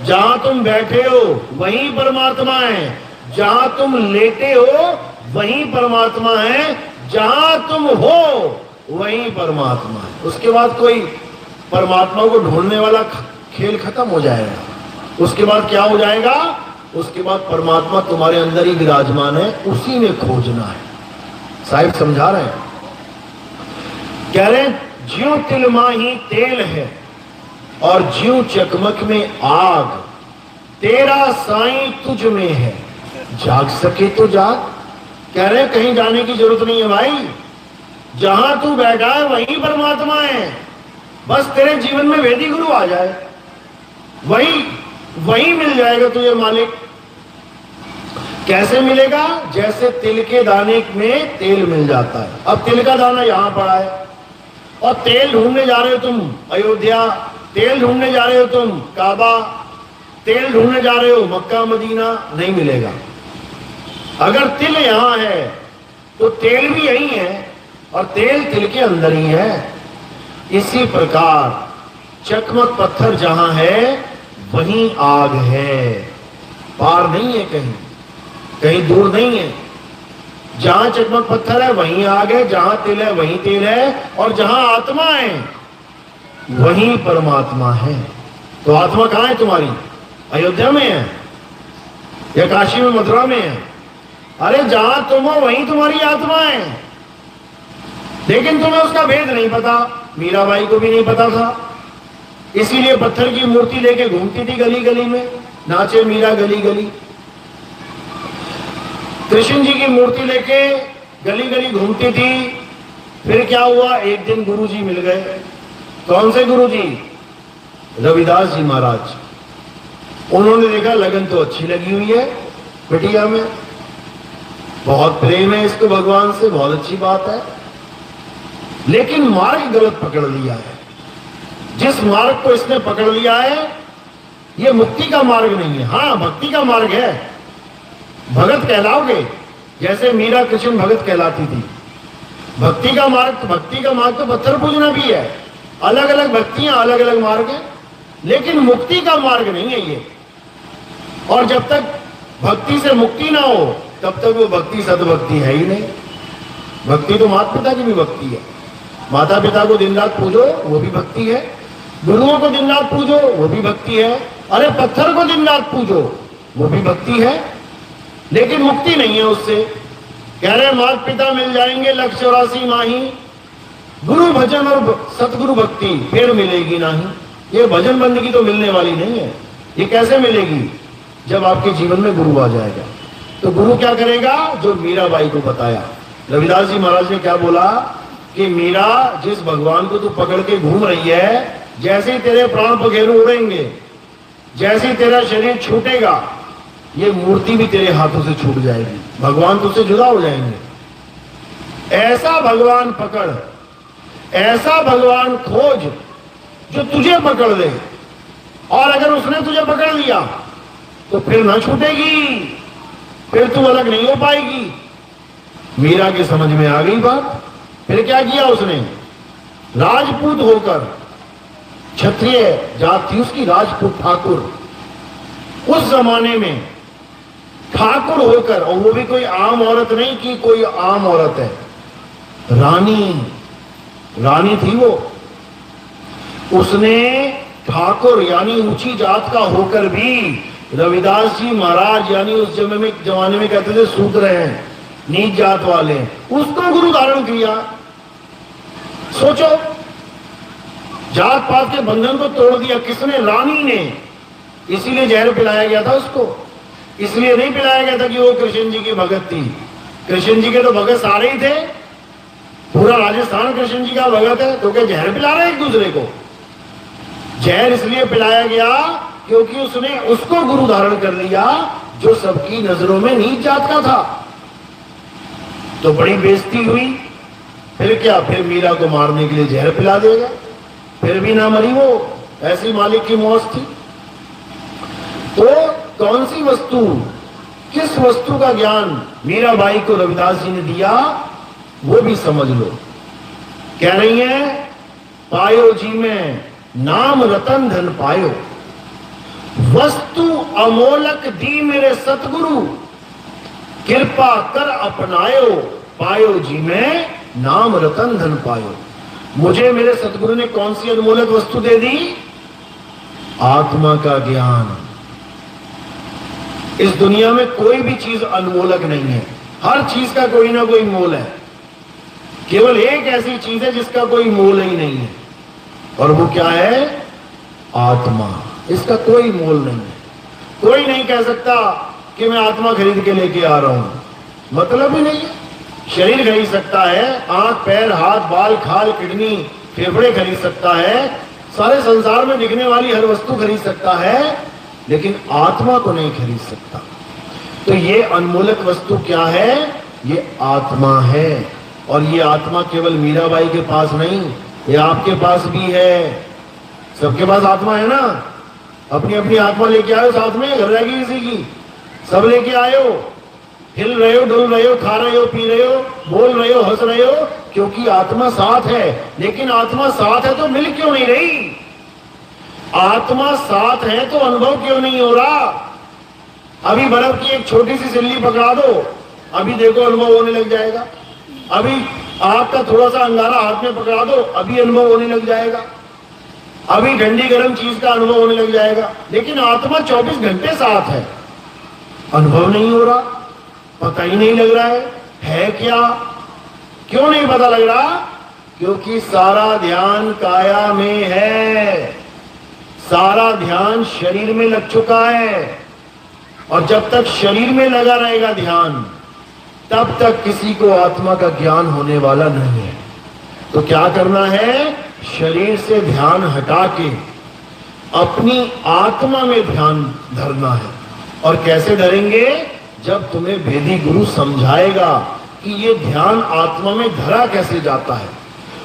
जहां तुम बैठे हो वहीं परमात्मा है, जहां तुम लेटे हो वहीं परमात्मा है, जहां तुम हो वहीं परमात्मा है। उसके बाद कोई परमात्मा को ढूंढने वाला खेल खत्म हो जाएगा। उसके बाद क्या हो जाएगा? उसके बाद परमात्मा तुम्हारे अंदर ही विराजमान है, उसी में खोजना है। साहिब समझा रहे हैं, कह रहे हैं ज्यों तिल माही तेल है और ज्यों चकमक में आग, तेरा साईं तुझ में है, जाग सके तो जाग। कह रहे कहीं जाने की जरूरत नहीं है भाई, जहां तू बैठा है वहीं परमात्मा है। बस तेरे जीवन में वेदी गुरु आ जाए, वही मिल जाएगा तुझे मालिक। कैसे मिलेगा? जैसे तिल के दाने में तेल मिल जाता है। अब तिल का दाना यहां पड़ा है और तेल ढूंढने जा रहे हो तुम अयोध्या, तेल ढूंढने जा रहे हो तुम काबा, तेल ढूंढने जा रहे हो मक्का मदीना, नहीं मिलेगा। अगर तिल यहां है तो तेल भी यही है और तेल तिल के अंदर ही है। इसी प्रकार चकमक पत्थर जहां है वहीं आग है, पार नहीं है, कहीं दूर नहीं है। जहां चकमक पत्थर है वहीं आग है, जहां तिल है वहीं तेल है, और जहां आत्मा है वहीं परमात्मा है। तो आत्मा कहां है तुम्हारी? अयोध्या में है या काशी में, मथुरा में है? अरे जहां तुम हो वहीं तुम्हारी आत्मा है, लेकिन तुम्हें उसका भेद नहीं पता। मीराबाई को भी नहीं पता था, इसीलिए पत्थर की मूर्ति लेके घूमती थी गली गली में, नाचे मीरा गली गली। कृष्ण जी की मूर्ति लेके गली गली घूमती थी। फिर क्या हुआ? एक दिन गुरुजी मिल गए। कौन से गुरुजी? रविदास जी महाराज। उन्होंने देखा लगन तो अच्छी लगी हुई है बिटिया में, बहुत प्रेम है इसको भगवान से, बहुत अच्छी बात है, लेकिन मार्ग गलत पकड़ लिया है। जिस मार्ग को इसने पकड़ लिया है ये मुक्ति का मार्ग नहीं है। हाँ, भक्ति का मार्ग है, भगत कहलाओगे, जैसे मीरा कृष्ण भगत कहलाती थी। भक्ति का मार्ग तो पत्थर पूजना भी है। अलग अलग भक्तियां, अलग अलग मार्ग है, लेकिन मुक्ति का मार्ग नहीं है ये। और जब तक भक्ति से मुक्ति ना हो तब तक वो भक्ति सदभक्ति है ही नहीं। भक्ति तो माता पिता की भी भक्ति है, माता पिता को दिन रात पूजो, वो भी भक्ति है। गुरुओं को दिन रात पूजो, वो भी भक्ति है। अरे पत्थर को दिन रात पूजो, वो भी भक्ति है। लेकिन मुक्ति नहीं है उससे। कह रहे माता पिता मिल जाएंगे 184 माही, गुरु भजन और सतगुरु भक्ति फिर मिलेगी नहीं। ये भजन बंदगी तो मिलने वाली नहीं है। ये कैसे मिलेगी? जब आपके जीवन में गुरु आ जाएगा। तो गुरु क्या करेगा? जो मीराबाई को बताया। रविदास जी महाराज ने क्या बोला कि मीरा, जिस भगवान को तू पकड़ के घूम रही है, जैसे ही तेरे प्राण पखेरु उड़ेंगे, जैसे ही तेरा शरीर छूटेगा, ये मूर्ति भी तेरे हाथों से छूट जाएगी, भगवान तुझसे जुदा हो जाएंगे। ऐसा भगवान पकड़, ऐसा भगवान खोज जो तुझे पकड़ ले, और अगर उसने तुझे पकड़ लिया तो फिर ना छूटेगी, फिर तू अलग नहीं हो पाएगी। मीरा की समझ में आ गई बात। फिर क्या किया उसने? राजपूत होकर, क्षत्रिय जात थी उसकी, राजपूत ठाकुर, उस जमाने में ठाकुर होकर, और वो भी कोई आम औरत नहीं कि कोई आम औरत है, रानी थी वो। उसने ठाकुर यानी ऊंची जात का होकर भी, रविदास जी महाराज यानी उस जमाने में कहते थे शूद्र हैं, नीच जात वाले, उसको गुरु धारण किया। सोचो, जात पात के बंधन को तोड़ दिया किसने? रानी ने। इसीलिए जहर पिलाया गया था उसको। इसलिए नहीं पिलाया गया था कि वो कृष्ण जी की भगत थी। कृष्ण जी के तो भगत सारे ही थे, पूरा राजस्थान कृष्ण जी का भगत है, तो क्या जहर पिला रहे एक दूसरे को? जहर इसलिए पिलाया गया क्योंकि उसने उसको गुरु धारण कर लिया जो सबकी नजरों में नीच जात का था। तो बड़ी बेइज्जती हुई। फिर क्या? फिर मीरा को मारने के लिए जहर पिला देगा, फिर भी ना मरी वो, ऐसी मालिक की मौत थी। तो कौन सी वस्तु, किस वस्तु का ज्ञान मीराबाई को रविदास जी ने दिया, वो भी समझ लो। कह रही है, पायो जी में नाम रतन धन पायो, वस्तु अमोलक दी मेरे सतगुरु, कृपा कर अपनायो, पायो जी में नाम रतन धन पायो। मुझे मेरे सतगुरु ने कौन सी अनमोलक वस्तु दे दी? आत्मा का ज्ञान। इस दुनिया में कोई भी चीज अनमोलक नहीं है, हर चीज का कोई ना कोई मोल है। केवल एक ऐसी चीज है जिसका कोई मोल ही नहीं है, और वो क्या है? आत्मा। इसका कोई मोल नहीं है। कोई नहीं कह सकता कि मैं आत्मा खरीद के लेके आ रहा हूं, मतलब ही नहीं है। शरीर खरीद सकता है, आंख पैर हाथ बाल खाल किडनी फेफड़े खरीद सकता है, सारे संसार में दिखने वाली हर वस्तु खरीद सकता है, लेकिन आत्मा को नहीं खरीद सकता। तो ये अनमोलक वस्तु क्या है? ये आत्मा है। और ये आत्मा केवल मीराबाई के पास नहीं, ये आपके पास भी है। सबके पास आत्मा है ना। अपनी अपनी आत्मा लेके आयो साथ में, घर रहेगी किसी की, सब लेके आयो। हिल रहे हो, डुल रहे हो, खा रहे हो, पी रहे हो, बोल रहे हो, हंस रहे हो, क्योंकि आत्मा साथ है। लेकिन आत्मा साथ है तो मिल क्यों नहीं रही? आत्मा साथ है तो अनुभव क्यों नहीं हो रहा? अभी बर्फ की एक छोटी सी सिल्ली पकड़ा दो, अभी देखो अनुभव होने लग जाएगा। अभी आग का थोड़ा सा अंगारा हाथ में पकड़ा दो, अभी अनुभव होने लग जाएगा। अभी ठंडी गर्म चीज का अनुभव होने लग जाएगा। लेकिन आत्मा 24 घंटे साथ है, अनुभव नहीं हो रहा, पता ही नहीं लग रहा है क्या? क्यों नहीं पता लग रहा? क्योंकि सारा ध्यान काया में है, सारा ध्यान शरीर में लग चुका है। और जब तक शरीर में लगा रहेगा ध्यान, तब तक किसी को आत्मा का ज्ञान होने वाला नहीं है। तो क्या करना है? शरीर से ध्यान हटा के अपनी आत्मा में ध्यान धरना है। और कैसे धरेंगे? जब तुम्हें वेदी गुरु समझाएगा कि ये ध्यान आत्मा में धरा कैसे जाता है।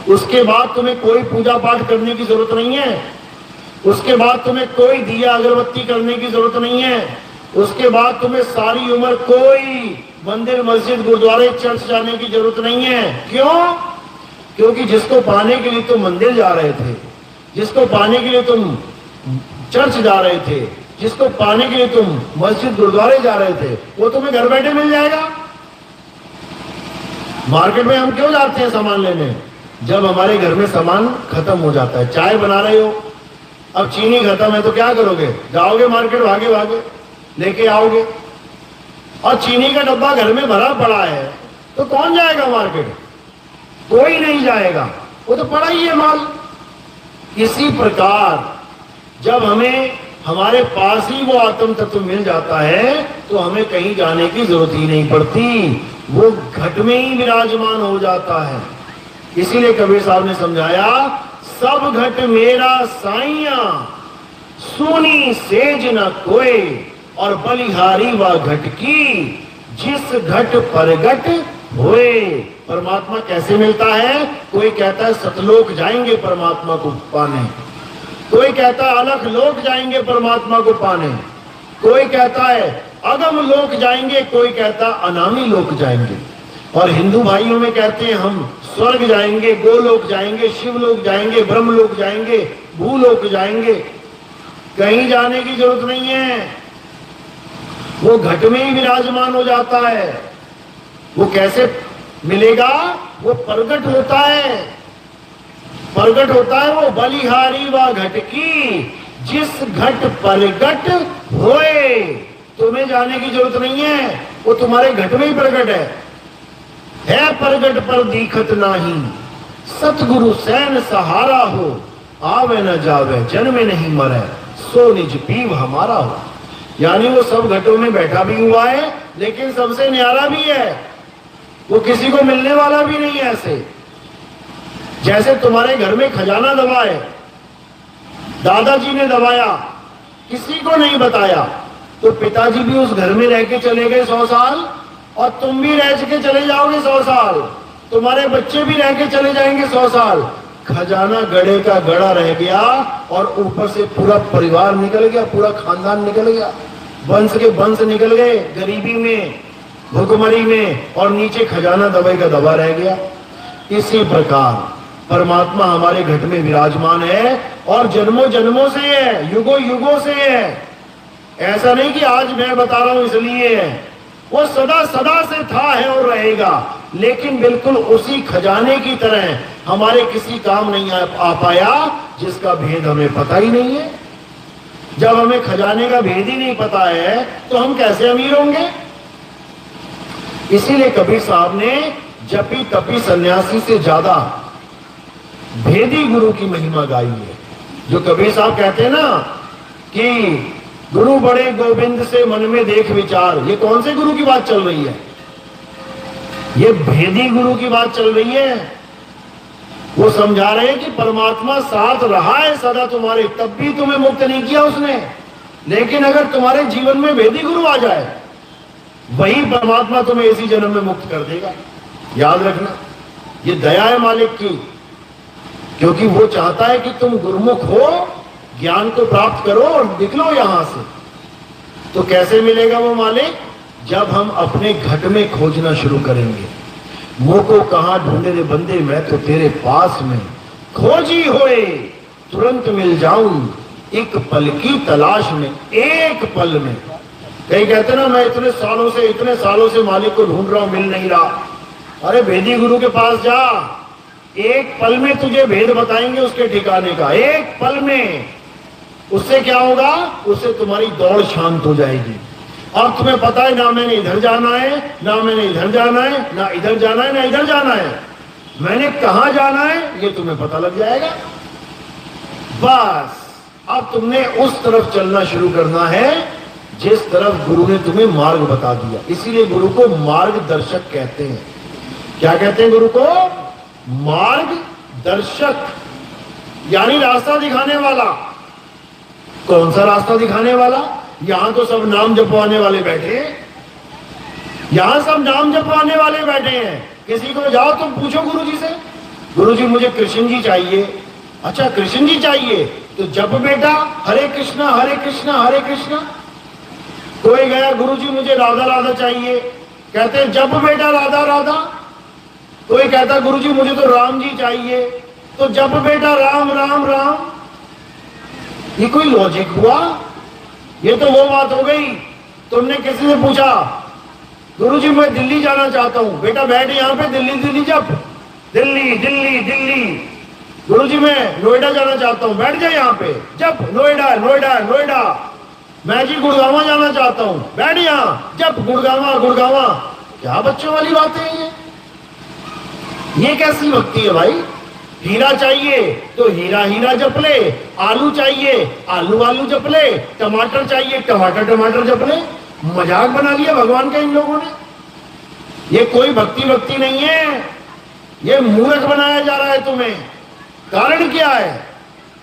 उसके बाद तुम्हें कोई पूजा पाठ करने की जरूरत नहीं है, उसके बाद तुम्हें कोई दिया अगरबत्ती करने की जरूरत नहीं है, उसके बाद तुम्हें सारी उम्र कोई मंदिर मस्जिद गुरुद्वारे चर्च जाने की जरूरत नहीं है। क्यों? क्योंकि जिसको पाने के लिए तुम मंदिर जा रहे थे, जिसको पाने के लिए तुम चर्च जा रहे थे, जिसको पाने के लिए तुम मस्जिद गुरुद्वारे जा रहे थे, वो तुम्हें घर बैठे मिल जाएगा। मार्केट में हम क्यों जाते हैं सामान लेने? जब हमारे घर में सामान खत्म हो जाता है, चाय बना रहे हो, अब चीनी खत्म है तो क्या करोगे? जाओगे मार्केट, भागे भागे लेके आओगे। और चीनी का डब्बा घर में भरा पड़ा है तो कौन जाएगा मार्केट? कोई नहीं जाएगा, वो तो पड़ा ही है माल। इसी प्रकार जब हमें हमारे पास ही वो आत्म तत्व मिल जाता है तो हमें कहीं जाने की जरूरत ही नहीं पड़ती, वो घट में ही विराजमान हो जाता है। इसीलिए कबीर साहब ने समझाया, सब घट मेरा साइया, सुनी सेज न कोई, और बलिहारी व घट की, जिस घट परगट होए। परमात्मा कैसे मिलता है? कोई कहता है सतलोक जाएंगे परमात्मा को पाने, कोई कहता है अलख लोक जाएंगे परमात्मा को पाने, कोई कहता है अगम लोक जाएंगे, कोई कहता अनामी लोक जाएंगे। और हिंदू भाइयों में कहते हैं हम स्वर्ग जाएंगे, गोलोक जाएंगे, शिवलोक जाएंगे, ब्रह्मलोक जाएंगे, भूलोक जाएंगे। कहीं जाने की जरूरत नहीं है, वो घट में ही विराजमान हो जाता है। वो कैसे मिलेगा? वो प्रगट होता है, प्रगट होता है वो बलिहारी व घट की, जिस घट प्रगट होए। तुम्हें जाने की जरूरत नहीं है, वो तुम्हारे घट में ही प्रगट है प्रगट पर दीखत नाही, सतगुरु सैन सहारा हो, आवे न जावे जन्मे नहीं मरे, सो निज पीव हमारा हो। यानी वो सब घटों में बैठा भी हुआ है, लेकिन सबसे न्यारा भी है, वो किसी को मिलने वाला भी नहीं है। ऐसे जैसे तुम्हारे घर में खजाना दबा है, दादाजी ने दबाया, किसी को नहीं बताया, तो पिताजी भी उस घर में रह के चले गए 100 साल, और तुम भी रह के चले जाओगे 100 साल, तुम्हारे बच्चे भी रह के चले जाएंगे 100 साल। खजाना गड़े का गड़ा रह गया, और ऊपर से पूरा परिवार निकल गया, पूरा खानदान निकल गया, वंश के वंश निकल गए, गरीबी में, भुखमरी में, और नीचे खजाना दबे का दबा रह गया। इसी प्रकार परमात्मा हमारे घट में विराजमान है, और जन्मों जन्मों से है, युगों युगों से है। ऐसा नहीं कि आज मैं बता रहा हूं इसलिए है, वो सदा सदा से था, है और रहेगा। लेकिन बिल्कुल उसी खजाने की तरह हमारे किसी काम नहीं आ पाया जिसका भेद हमें पता ही नहीं है। जब हमें खजाने का भेद ही नहीं पता है तो हम कैसे अमीर होंगे? इसीलिए कबीर साहब ने जपी तपी सन्यासी से ज्यादा भेदी गुरु की महिमा गाई है। जो कबीर साहब कहते हैं ना कि गुरु बड़े गोविंद से मन में देख विचार, ये कौन से गुरु की बात चल रही है? ये भेदी गुरु की बात चल रही है। वो समझा रहे हैं कि परमात्मा साथ रहा है सदा तुम्हारे, तब भी तुम्हें मुक्त नहीं किया उसने। लेकिन अगर तुम्हारे जीवन में भेदी गुरु आ जाए, वही परमात्मा तुम्हें इसी जन्म में मुक्त कर देगा। याद रखना, ये दया है मालिक की, क्योंकि वो चाहता है कि तुम गुरुमुख हो, ज्ञान को प्राप्त करो और निकलो यहां से। तो कैसे मिलेगा वो मालिक? जब हम अपने घट में खोजना शुरू करेंगे। मुंह को कहां ढूंढे रे बंदे, मैं तो तेरे पास में, खोजी होए तुरंत मिल जाऊं, एक पल की तलाश में, एक पल में। कई कहते ना, मैं इतने सालों से मालिक को ढूंढ रहा हूं, मिल नहीं रहा। अरे भेदी गुरु के पास जा, एक पल में तुझे भेद बताएंगे उसके ठिकाने का, एक पल में। उससे क्या होगा? उससे तुम्हारी दौड़ शांत हो जाएगी। अब तुम्हें पता है ना मैंने इधर जाना है, ना मैंने इधर जाना है, ना इधर जाना है, ना इधर जाना है, मैंने कहां जाना है ये तुम्हें पता लग जाएगा। बस अब तुमने उस तरफ चलना शुरू करना है जिस तरफ गुरु ने तुम्हें मार्ग बता दिया। इसीलिए गुरु को मार्गदर्शक कहते हैं। क्या कहते हैं गुरु को? मार्गदर्शक, यानी रास्ता दिखाने वाला। कौन सा रास्ता दिखाने वाला? यहां तो सब नाम जपवाने वाले बैठे हैं, यहां सब नाम जपवाने वाले बैठे हैं। किसी को जाओ तुम पूछो गुरुजी से, गुरुजी मुझे कृष्ण जी चाहिए। अच्छा कृष्ण जी चाहिए तो जप बेटा, हरे कृष्णा हरे कृष्णा हरे कृष्णा। कोई गया, गुरुजी मुझे राधा राधा चाहिए, कहते जप बेटा राधा राधा। कोई कहता गुरुजी मुझे तो राम जी चाहिए, तो जप बेटा राम राम राम। ये कोई लॉजिक हुआ? ये तो वो बात हो गई, तुमने किसी से पूछा गुरुजी मैं दिल्ली जाना चाहता हूं, बेटा बैठ यहां पे, दिल्ली दिल्ली जप। दिल्ली दिल्ली दिल्ली। गुरुजी मैं नोएडा जाना चाहता हूं, बैठ जाए यहाँ पे, जब नोएडा नोएडा नोएडा। मैं जी गुड़गावा जाना चाहता हूं, बैठ यहाँ, जब गुड़गावा गुड़गावा। क्या बच्चों वाली बातें हैं ये कैसी भक्ति है भाई? हीरा चाहिए तो हीरा हीरा जप ले, आलू चाहिए आलू आलू जप ले, टमाटर चाहिए टमाटर टमाटर जप ले। मजाक बना लिया भगवान का इन लोगों ने। ये कोई भक्ति भक्ति नहीं है, ये मूर्ख बनाया जा रहा है तुम्हें। कारण क्या है?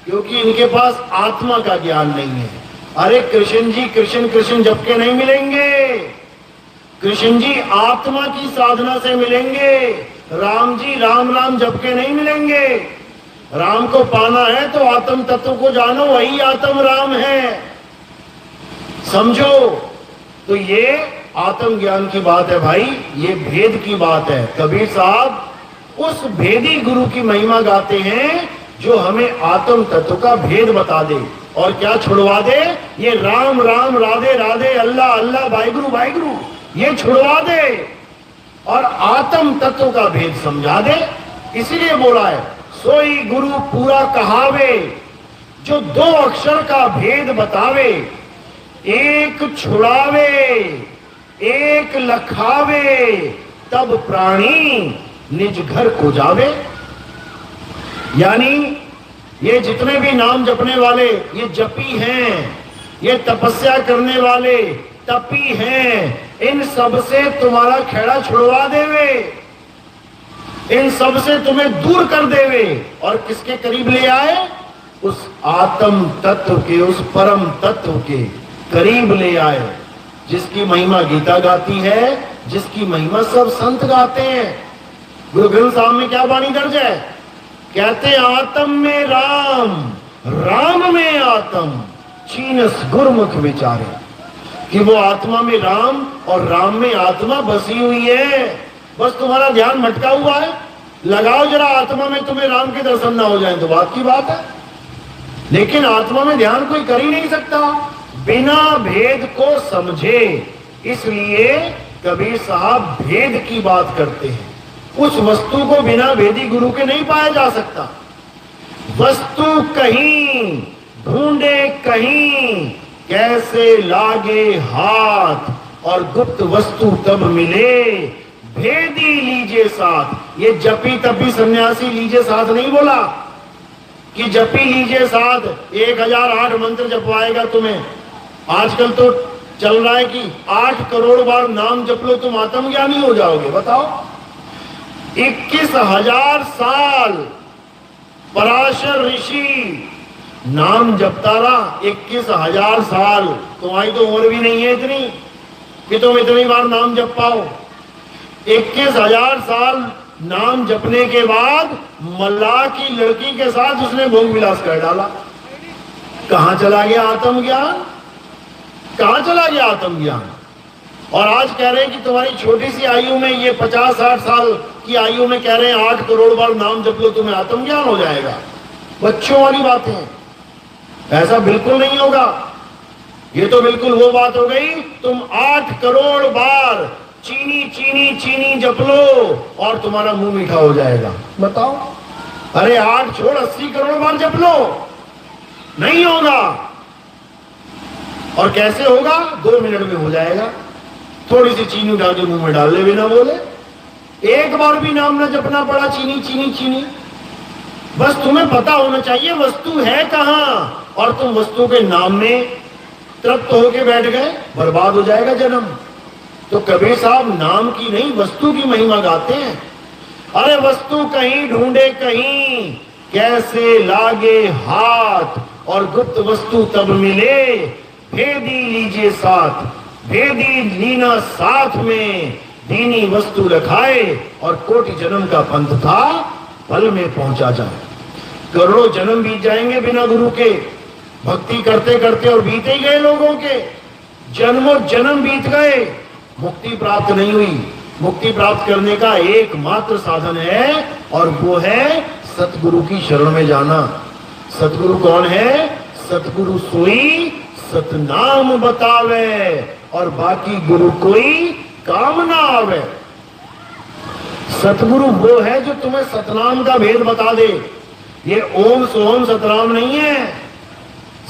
क्योंकि इनके पास आत्मा का ज्ञान नहीं है। अरे कृष्ण जी कृष्ण कृष्ण जप के नहीं मिलेंगे, कृष्ण जी आत्मा की साधना से मिलेंगे। राम जी राम राम जप के नहीं मिलेंगे। राम को पाना है तो आत्म तत्व को जानो, वही आत्म राम है, समझो। तो ये आत्म ज्ञान की बात है भाई, ये भेद की बात है। कबीर साहब उस भेदी गुरु की महिमा गाते हैं जो हमें आत्म तत्व का भेद बता दे और क्या छुड़वा दे। ये राम राम राधे राधे अल्लाह अल्लाह वाहिगुरु वाहिगुरु ये छुड़वा दे और आत्म तत्व का भेद समझा दे। इसीलिए बोला है सोई गुरु पूरा कहावे, जो दो अक्षर का भेद बतावे। एक छुड़ावे एक लखावे, तब प्राणी निज घर को जावे। यानी ये जितने भी नाम जपने वाले ये जपी हैं, ये तपस्या करने वाले तपी हैं, इन सब से तुम्हारा खेड़ा छुड़वा देवे, इन सब से तुम्हें दूर कर देवे और किसके करीब ले आए? उस आत्म तत्व के, उस परम तत्व के करीब ले आए, जिसकी महिमा गीता गाती है, जिसकी महिमा सब संत गाते हैं। गुरु ग्रंथ साहब में क्या वाणी दर्ज है? कहते आत्म में राम राम में आत्म, चीनस गुरमुख विचारे। कि वो आत्मा में राम और राम में आत्मा बसी हुई है, बस तुम्हारा ध्यान भटका हुआ है। लगाओ जरा आत्मा में, तुम्हें राम के दर्शन ना हो जाए तो बात की बात है, लेकिन आत्मा में ध्यान कोई कर ही नहीं सकता बिना भेद को समझे। इसलिए कबीर साहब भेद की बात करते हैं। उस वस्तु को बिना भेदी गुरु के नहीं पाया जा सकता। वस्तु कहीं ढूंढे कहीं, कैसे लागे हाथ, और गुप्त वस्तु तब मिले, भेदी लीजिए साथ। ये जपी तपी सन्यासी लीजिए साथ नहीं बोला कि जपी लीजिए साथ 1008 मंत्र जपवाएगा तुम्हें। आजकल तो चल रहा है कि 8 करोड़ बार नाम जप लो तुम आत्मज्ञानी हो जाओगे। बताओ 21,000 साल पराशर ऋषि नाम जपता रहा, 21,000 साल। तुम्हारी तो उम्र भी नहीं है इतनी कि तुम इतनी बार नाम जप पाओ। 21,000 साल नाम जपने के बाद मल्लाह की लड़की के साथ उसने भोग विलास कर डाला। कहां चला गया आत्मज्ञान? कहां चला गया आत्मज्ञान? और आज कह रहे हैं कि तुम्हारी छोटी सी आयु में, ये 50-60 साल की आयु में कह रहे हैं 8 करोड़ बार नाम जप लो तुम्हें आत्मज्ञान हो जाएगा। बच्चों वाली बातें हैं, ऐसा बिल्कुल नहीं होगा। ये तो बिल्कुल वो बात हो गई, तुम 8 करोड़ बार चीनी चीनी चीनी जप लो और तुम्हारा मुंह मीठा हो जाएगा। बताओ, अरे 8 छोड़ 80 करोड़ बार जप लो, नहीं होगा। और कैसे होगा? 2 मिनट में हो जाएगा। थोड़ी सी चीनी उठा के मुंह में डाल ले बिना बोले, एक बार भी नाम ना जपना पड़ा चीनी चीनी चीनी। बस तुम्हें पता होना चाहिए वस्तु है कहां, और तुम वस्तु के नाम में तृप्त होके बैठ गए, बर्बाद हो जाएगा जन्म। तो कबीर साहब नाम की नहीं वस्तु की महिमा गाते हैं। अरे वस्तु कहीं ढूंढे कहीं, कैसे लागे हाथ, और गुप्त वस्तु तब मिले, भेदी लीजिए साथ। भेदी लीना साथ में, दीनी वस्तु रखाए, और कोटि जन्म का पंथ था पल में पहुंचा जाए। करोड़ों जन्म बीत जाएंगे बिना गुरु के, भक्ति करते करते, और बीते ही गए लोगों के जन्मों जन्म बीत गए, मुक्ति प्राप्त नहीं हुई। मुक्ति प्राप्त करने का एकमात्र साधन है, और वो है सतगुरु की शरण में जाना। सतगुरु कौन है? सतगुरु सोई सतनाम बतावे, और बाकी गुरु कोई काम ना आवे। सतगुरु वो है जो तुम्हें सतनाम का भेद बता दे। ये ओम सोम सतनाम नहीं है।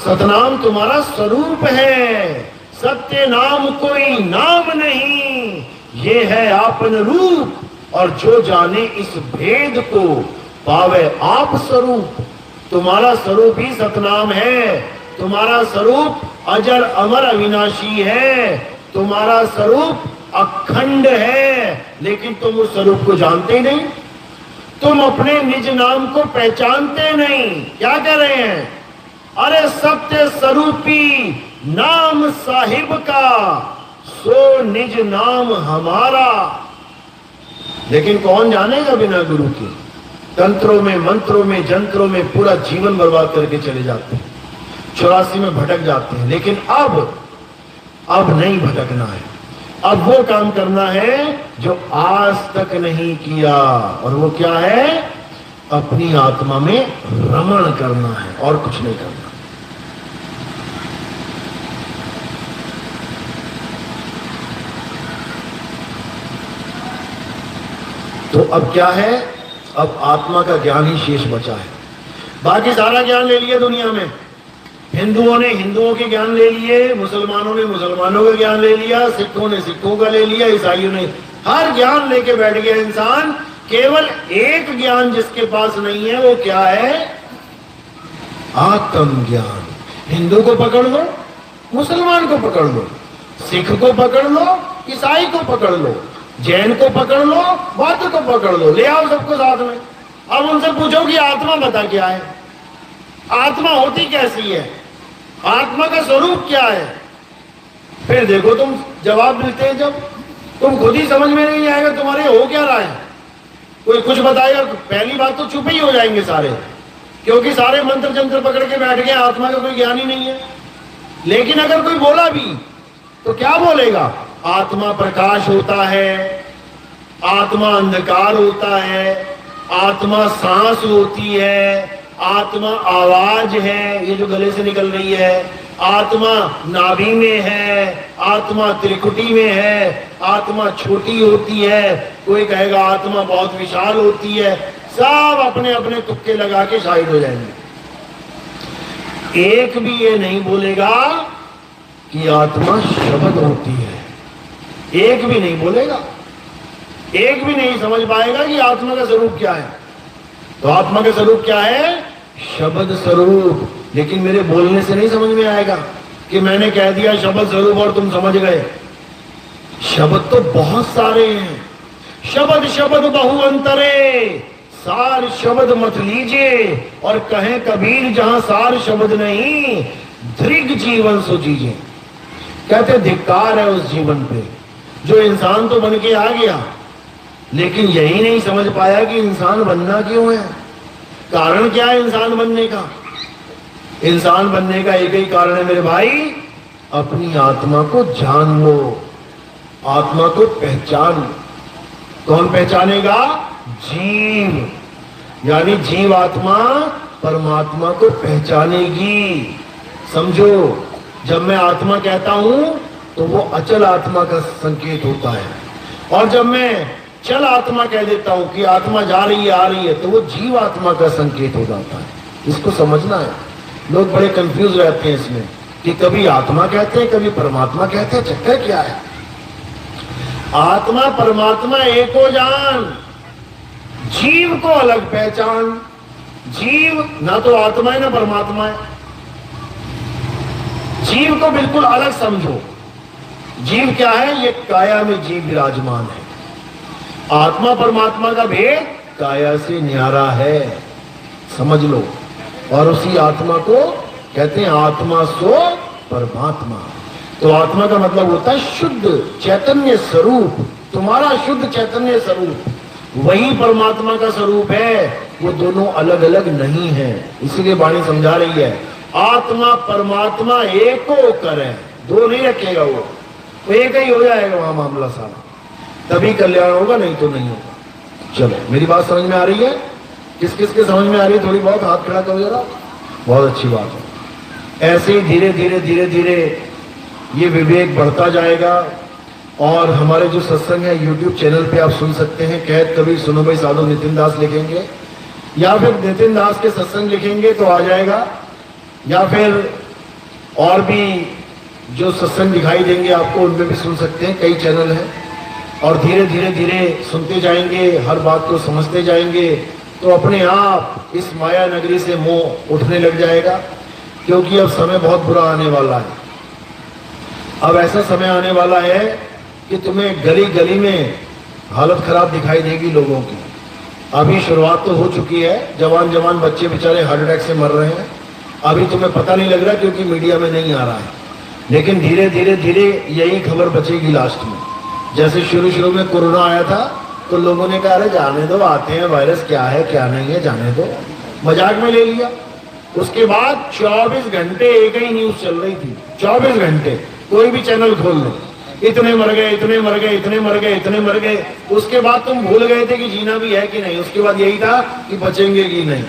सतनाम तुम्हारा स्वरूप है। सत्य नाम कोई नाम नहीं, ये है आपन रूप। और जो जाने इस भेद को पावे आप स्वरूप। तुम्हारा स्वरूप ही सतनाम है। तुम्हारा स्वरूप अजर अमर अविनाशी है। तुम्हारा स्वरूप अखंड है, लेकिन तुम उस स्वरूप को जानते नहीं। तुम अपने निज नाम को पहचानते नहीं। क्या कह रहे हैं? अरे सत्य स्वरूपी नाम साहिब का, सो निज नाम हमारा। लेकिन कौन जानेगा बिना गुरु के? तंत्रों में, मंत्रों में, जंत्रों में पूरा जीवन बर्बाद करके चले जाते हैं, 84 में भटक जाते हैं। लेकिन अब नहीं भटकना है। अब वो काम करना है जो आज तक नहीं किया, और वो क्या है? अपनी आत्मा में रमण करना है, और कुछ नहीं करना। तो अब क्या है? अब आत्मा का ज्ञान ही शेष बचा है। बाकी सारा ज्ञान ले लिया दुनिया में। हिंदुओं ने हिंदुओं के ज्ञान ले लिए, मुसलमानों ने मुसलमानों का ज्ञान ले लिया, सिखों ने सिखों का ले लिया, ईसाइयों ने, हर ज्ञान लेके बैठ गया इंसान। केवल एक ज्ञान जिसके पास नहीं है, वो क्या है? आत्म ज्ञान। हिंदू को पकड़ लो, मुसलमान को पकड़ लो, सिख को पकड़ लो, ईसाई को पकड़ लो, जैन को पकड़ लो, बौद्ध को पकड़ लो, ले आओ सबको साथ में। अब उनसे पूछो कि आत्मा बता क्या है? आत्मा होती कैसी है? आत्मा का स्वरूप क्या है? फिर देखो तुम जवाब मिलते हैं जब तुम खुद ही समझ में नहीं आएगा तुम्हारे हो क्या रहा है। कोई कुछ बताएगा, पहली बात तो चुप ही हो जाएंगे सारे, क्योंकि सारे मंत्र जंत्र पकड़ के बैठ गए, आत्मा का कोई ज्ञान ही नहीं है। लेकिन अगर कोई बोला भी तो क्या बोलेगा? आत्मा प्रकाश होता है, आत्मा अंधकार होता है, आत्मा सांस होती है, आत्मा आवाज है, ये जो गले से निकल रही है, आत्मा नाभि में है, आत्मा त्रिकुटी में है, आत्मा छोटी होती है, कोई कहेगा आत्मा बहुत विशाल होती है। सब अपने अपने तुक्के लगा के शाहिद हो जाएंगे। एक भी ये नहीं बोलेगा कि आत्मा शब्द होती है। एक भी नहीं बोलेगा, एक भी नहीं समझ पाएगा कि आत्मा का स्वरूप क्या है। तो आत्मा का स्वरूप क्या है? शब्द स्वरूप। लेकिन मेरे बोलने से नहीं समझ में आएगा कि मैंने कह दिया शब्द स्वरूप और तुम समझ गए। शब्द तो बहुत सारे हैं। शब्द शब्द बहु अंतरे, सार शब्द मत लीजिए। और कहें कबीर जहां सार शब्द नहीं, दृग जीवन सुजीजे। कहते धिक्कार है उस जीवन पे जो इंसान तो बन के आ गया, लेकिन यही नहीं समझ पाया कि इंसान बनना क्यों है, कारण क्या है इंसान बनने का। इंसान बनने का एक ही कारण है मेरे भाई, अपनी आत्मा को जान लो, आत्मा को पहचान। कौन पहचानेगा? जीव। यानी जीव आत्मा परमात्मा को पहचानेगी। समझो, जब मैं आत्मा कहता हूं तो वो अचल आत्मा का संकेत होता है, और जब मैं चल आत्मा कह देता हूं कि आत्मा जा रही है आ रही है, तो वो जीव आत्मा का संकेत हो जाता है। इसको समझना है। लोग बड़े कंफ्यूज रहते हैं इसमें कि कभी आत्मा कहते हैं कभी परमात्मा कहते हैं। चक्कर क्या है? आत्मा परमात्मा एक हो जान, जीव को अलग पहचान। जीव ना तो आत्मा है ना परमात्मा है। जीव को बिल्कुल अलग समझो। जीव क्या है? ये काया में जीव विराजमान है। आत्मा परमात्मा का भेद काया से न्यारा है, समझ लो। और उसी आत्मा को कहते हैं आत्मा सो परमात्मा। तो आत्मा का मतलब होता है शुद्ध चैतन्य स्वरूप। तुम्हारा शुद्ध चैतन्य स्वरूप वही परमात्मा का स्वरूप है। वो दोनों अलग अलग नहीं है। इसीलिए वाणी समझा रही है आत्मा परमात्मा एक हो करे, दो नहीं रखेगा वो एक ही हो जाएगा वहां मामला सारा, तभी कल्याण होगा, नहीं तो नहीं होगा। चलो, मेरी बात समझ में आ रही है? किस किस के समझ में आ रही है? थोड़ी बहुत हाथ खड़ा करो जरा। बहुत अच्छी बात है। ऐसे ही धीरे धीरे धीरे धीरे ये विवेक बढ़ता जाएगा। और हमारे जो सत्संग है YouTube चैनल पे आप सुन सकते हैं। कैद कबीर सुनो भाई साधु नितिन दास लिखेंगे या फिर नितिन दास के सत्संग लिखेंगे तो आ जाएगा, या फिर और भी जो सत्संग दिखाई देंगे आपको उनमें भी सुन सकते हैं। कई चैनल हैं और धीरे धीरे धीरे सुनते जाएंगे, हर बात को समझते जाएंगे तो अपने आप इस माया नगरी से मोह उठने लग जाएगा। क्योंकि अब समय बहुत बुरा आने वाला है। अब ऐसा समय आने वाला है कि तुम्हें गली गली में हालत खराब दिखाई देगी लोगों की। अभी शुरुआत तो हो चुकी है, जवान जवान बच्चे बेचारे हार्ट अटैक से मर रहे हैं। अभी तुम्हें पता नहीं लग रहा क्योंकि मीडिया में नहीं आ रहा है, लेकिन धीरे धीरे धीरे यही खबर बचेगी लास्ट में। जैसे शुरू में कोरोना आया था तो लोगों ने कहा अरे जाने दो, आते हैं वायरस, क्या है क्या नहीं है जाने दो, मजाक में ले लिया। उसके बाद 24 घंटे एक ही न्यूज चल रही थी, 24 घंटे कोई भी चैनल खोल लो, इतने मर गए, इतने मर गए, इतने मर गए, इतने मर गए। उसके बाद तुम भूल गए थे कि जीना भी है कि नहीं। उसके बाद यही था कि बचेंगे कि नहीं,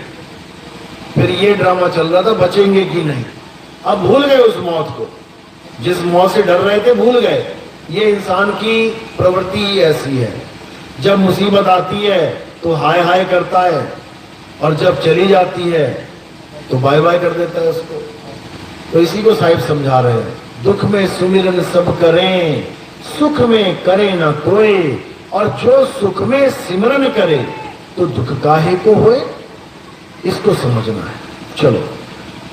फिर ये ड्रामा चल रहा था बचेंगे कि नहीं। अब भूल गए उस मौत को, जिस मौत से डर रहे थे भूल गए। ये इंसान की प्रवृत्ति ही ऐसी है, जब मुसीबत आती है तो हाय हाय करता है और जब चली जाती है तो बाय बाय कर देता है उसको। तो इसी को साहिब समझा रहे हैं, दुख में सुमिरन सब करें, सुख में करे ना कोई, और जो सुख में सिमरन करे तो दुख काहे को होए, इसको समझना है। चलो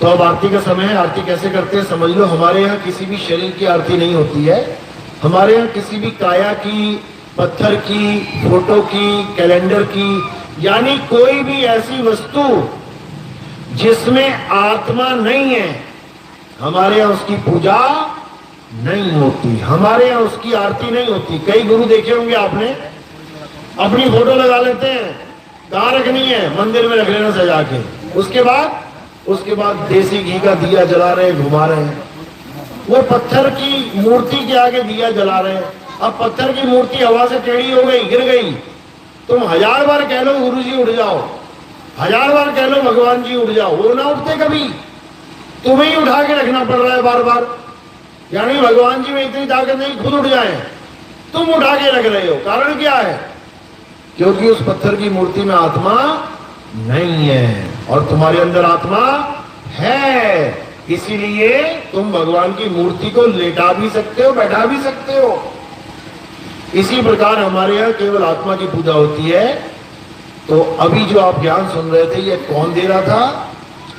तो अब आरती का समय है। आरती कैसे करते हैं समझ लो। हमारे यहाँ किसी भी शरीर की आरती नहीं होती है। हमारे यहाँ किसी भी काया की, पत्थर की, फोटो की, कैलेंडर की, यानी कोई भी ऐसी वस्तु जिसमें आत्मा नहीं है, हमारे यहाँ उसकी पूजा नहीं होती, हमारे यहाँ उसकी आरती नहीं होती। कई गुरु देखे होंगे आपने, अपनी फोटो लगा लेते हैं, कहाँ रखनी है, मंदिर में रख लेना सजा के। उसके बाद देसी घी का दिया जला रहे, घुमा रहे हैं। वो पत्थर की मूर्ति के आगे दिया जला रहे हैं। अब पत्थर की मूर्ति हवा से टेढ़ी हो गई, गिर गई, तुम 1000 बार कह लो गुरु जी उठ जाओ, 1000 बार कह लो भगवान जी उठ जाओ, वो ना उठते कभी। तुम्हें ही उठा के रखना पड़ रहा है बार बार। यानी भगवान जी में इतनी ताकत नहीं खुद उठ जाए, तुम उठा के रख रहे हो। कारण क्या है? क्योंकि उस पत्थर की मूर्ति में आत्मा नहीं है और तुम्हारे अंदर आत्मा है। इसीलिए तुम भगवान की मूर्ति को लेटा भी सकते हो, बैठा भी सकते हो। इसी प्रकार हमारे यहाँ केवल आत्मा की पूजा होती है। तो अभी जो आप ज्ञान सुन रहे थे, ये कौन दे रहा था?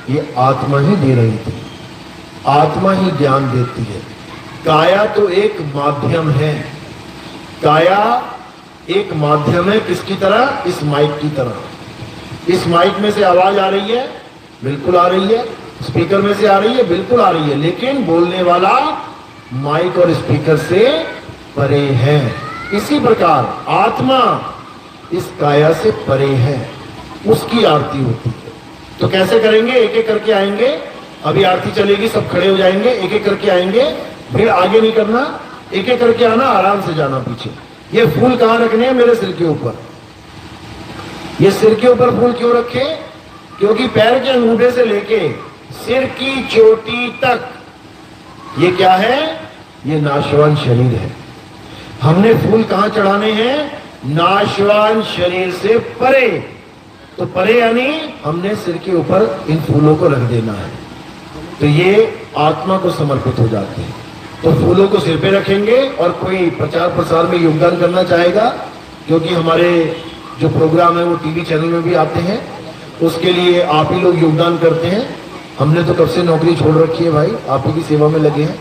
ये आत्मा ही दे रही थी। आत्मा ही ज्ञान देती है। काया तो एक माध्यम है, काया एक माध्यम है। किसकी तरह? इस माइक की तरह। इस माइक में से आवाज आ रही है, बिल्कुल आ रही है। स्पीकर में से आ रही है, बिल्कुल आ रही है। लेकिन बोलने वाला माइक और स्पीकर से परे है। इसी प्रकार आत्मा इस काया से परे है, उसकी आरती होती है। तो कैसे करेंगे? एक एक करके आएंगे। अभी आरती चलेगी, सब खड़े हो जाएंगे, एक एक करके आएंगे। फिर आगे नहीं करना, एक एक करके आना, आराम से जाना पीछे। ये फूल कहां रखने हैं? मेरे सिर के ऊपर। ये सिर के ऊपर फूल क्यों रखे? क्योंकि पैर के अंगूठे से लेके सिर की चोटी तक ये क्या है? ये नाशवान शरीर है। हमने फूल कहां चढ़ाने हैं? नाशवान शरीर से परे। तो परे यानी हमने सिर के ऊपर इन फूलों को रख देना है। तो ये आत्मा को समर्पित हो जाते हैं। तो फूलों को सिर पे रखेंगे। और कोई प्रचार प्रसार में योगदान करना चाहेगा, क्योंकि हमारे जो प्रोग्राम है वो टीवी चैनल में भी आते हैं, उसके लिए आप ही लोग योगदान करते हैं। हमने तो कब से नौकरी छोड़ रखी है भाई, आप ही की सेवा में लगे हैं।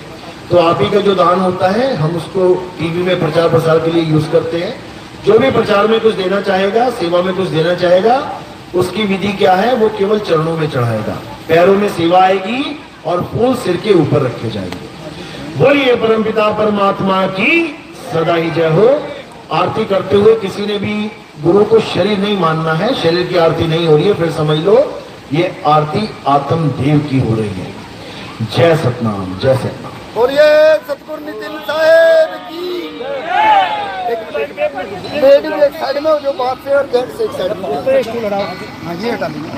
तो आप ही का जो दान होता है हम उसको टीवी में प्रचार प्रसार के लिए यूज करते हैं। जो भी प्रचार में कुछ देना चाहेगा, सेवा में कुछ देना चाहेगा, उसकी विधि क्या है? वो केवल चरणों में चढ़ाएगा, पैरों में सेवा आएगी और फूल सिर के ऊपर रखे जाएंगे। बोलिए परमपिता परमात्मा की सदा ही जय हो। आरती करते हुए किसी ने भी गुरु को शरीर नहीं मानना है, शरीर की आरती नहीं हो रही है, फिर समझ लो ये आरती आत्म देव की हो रही है। जय सतनाम, जय सतनाम। बोलिए सतगुरु नितिन साहेब की। एक साइड में, जो बात से और गेट से एक साइड में। हाँ जी, हटा लीजिए।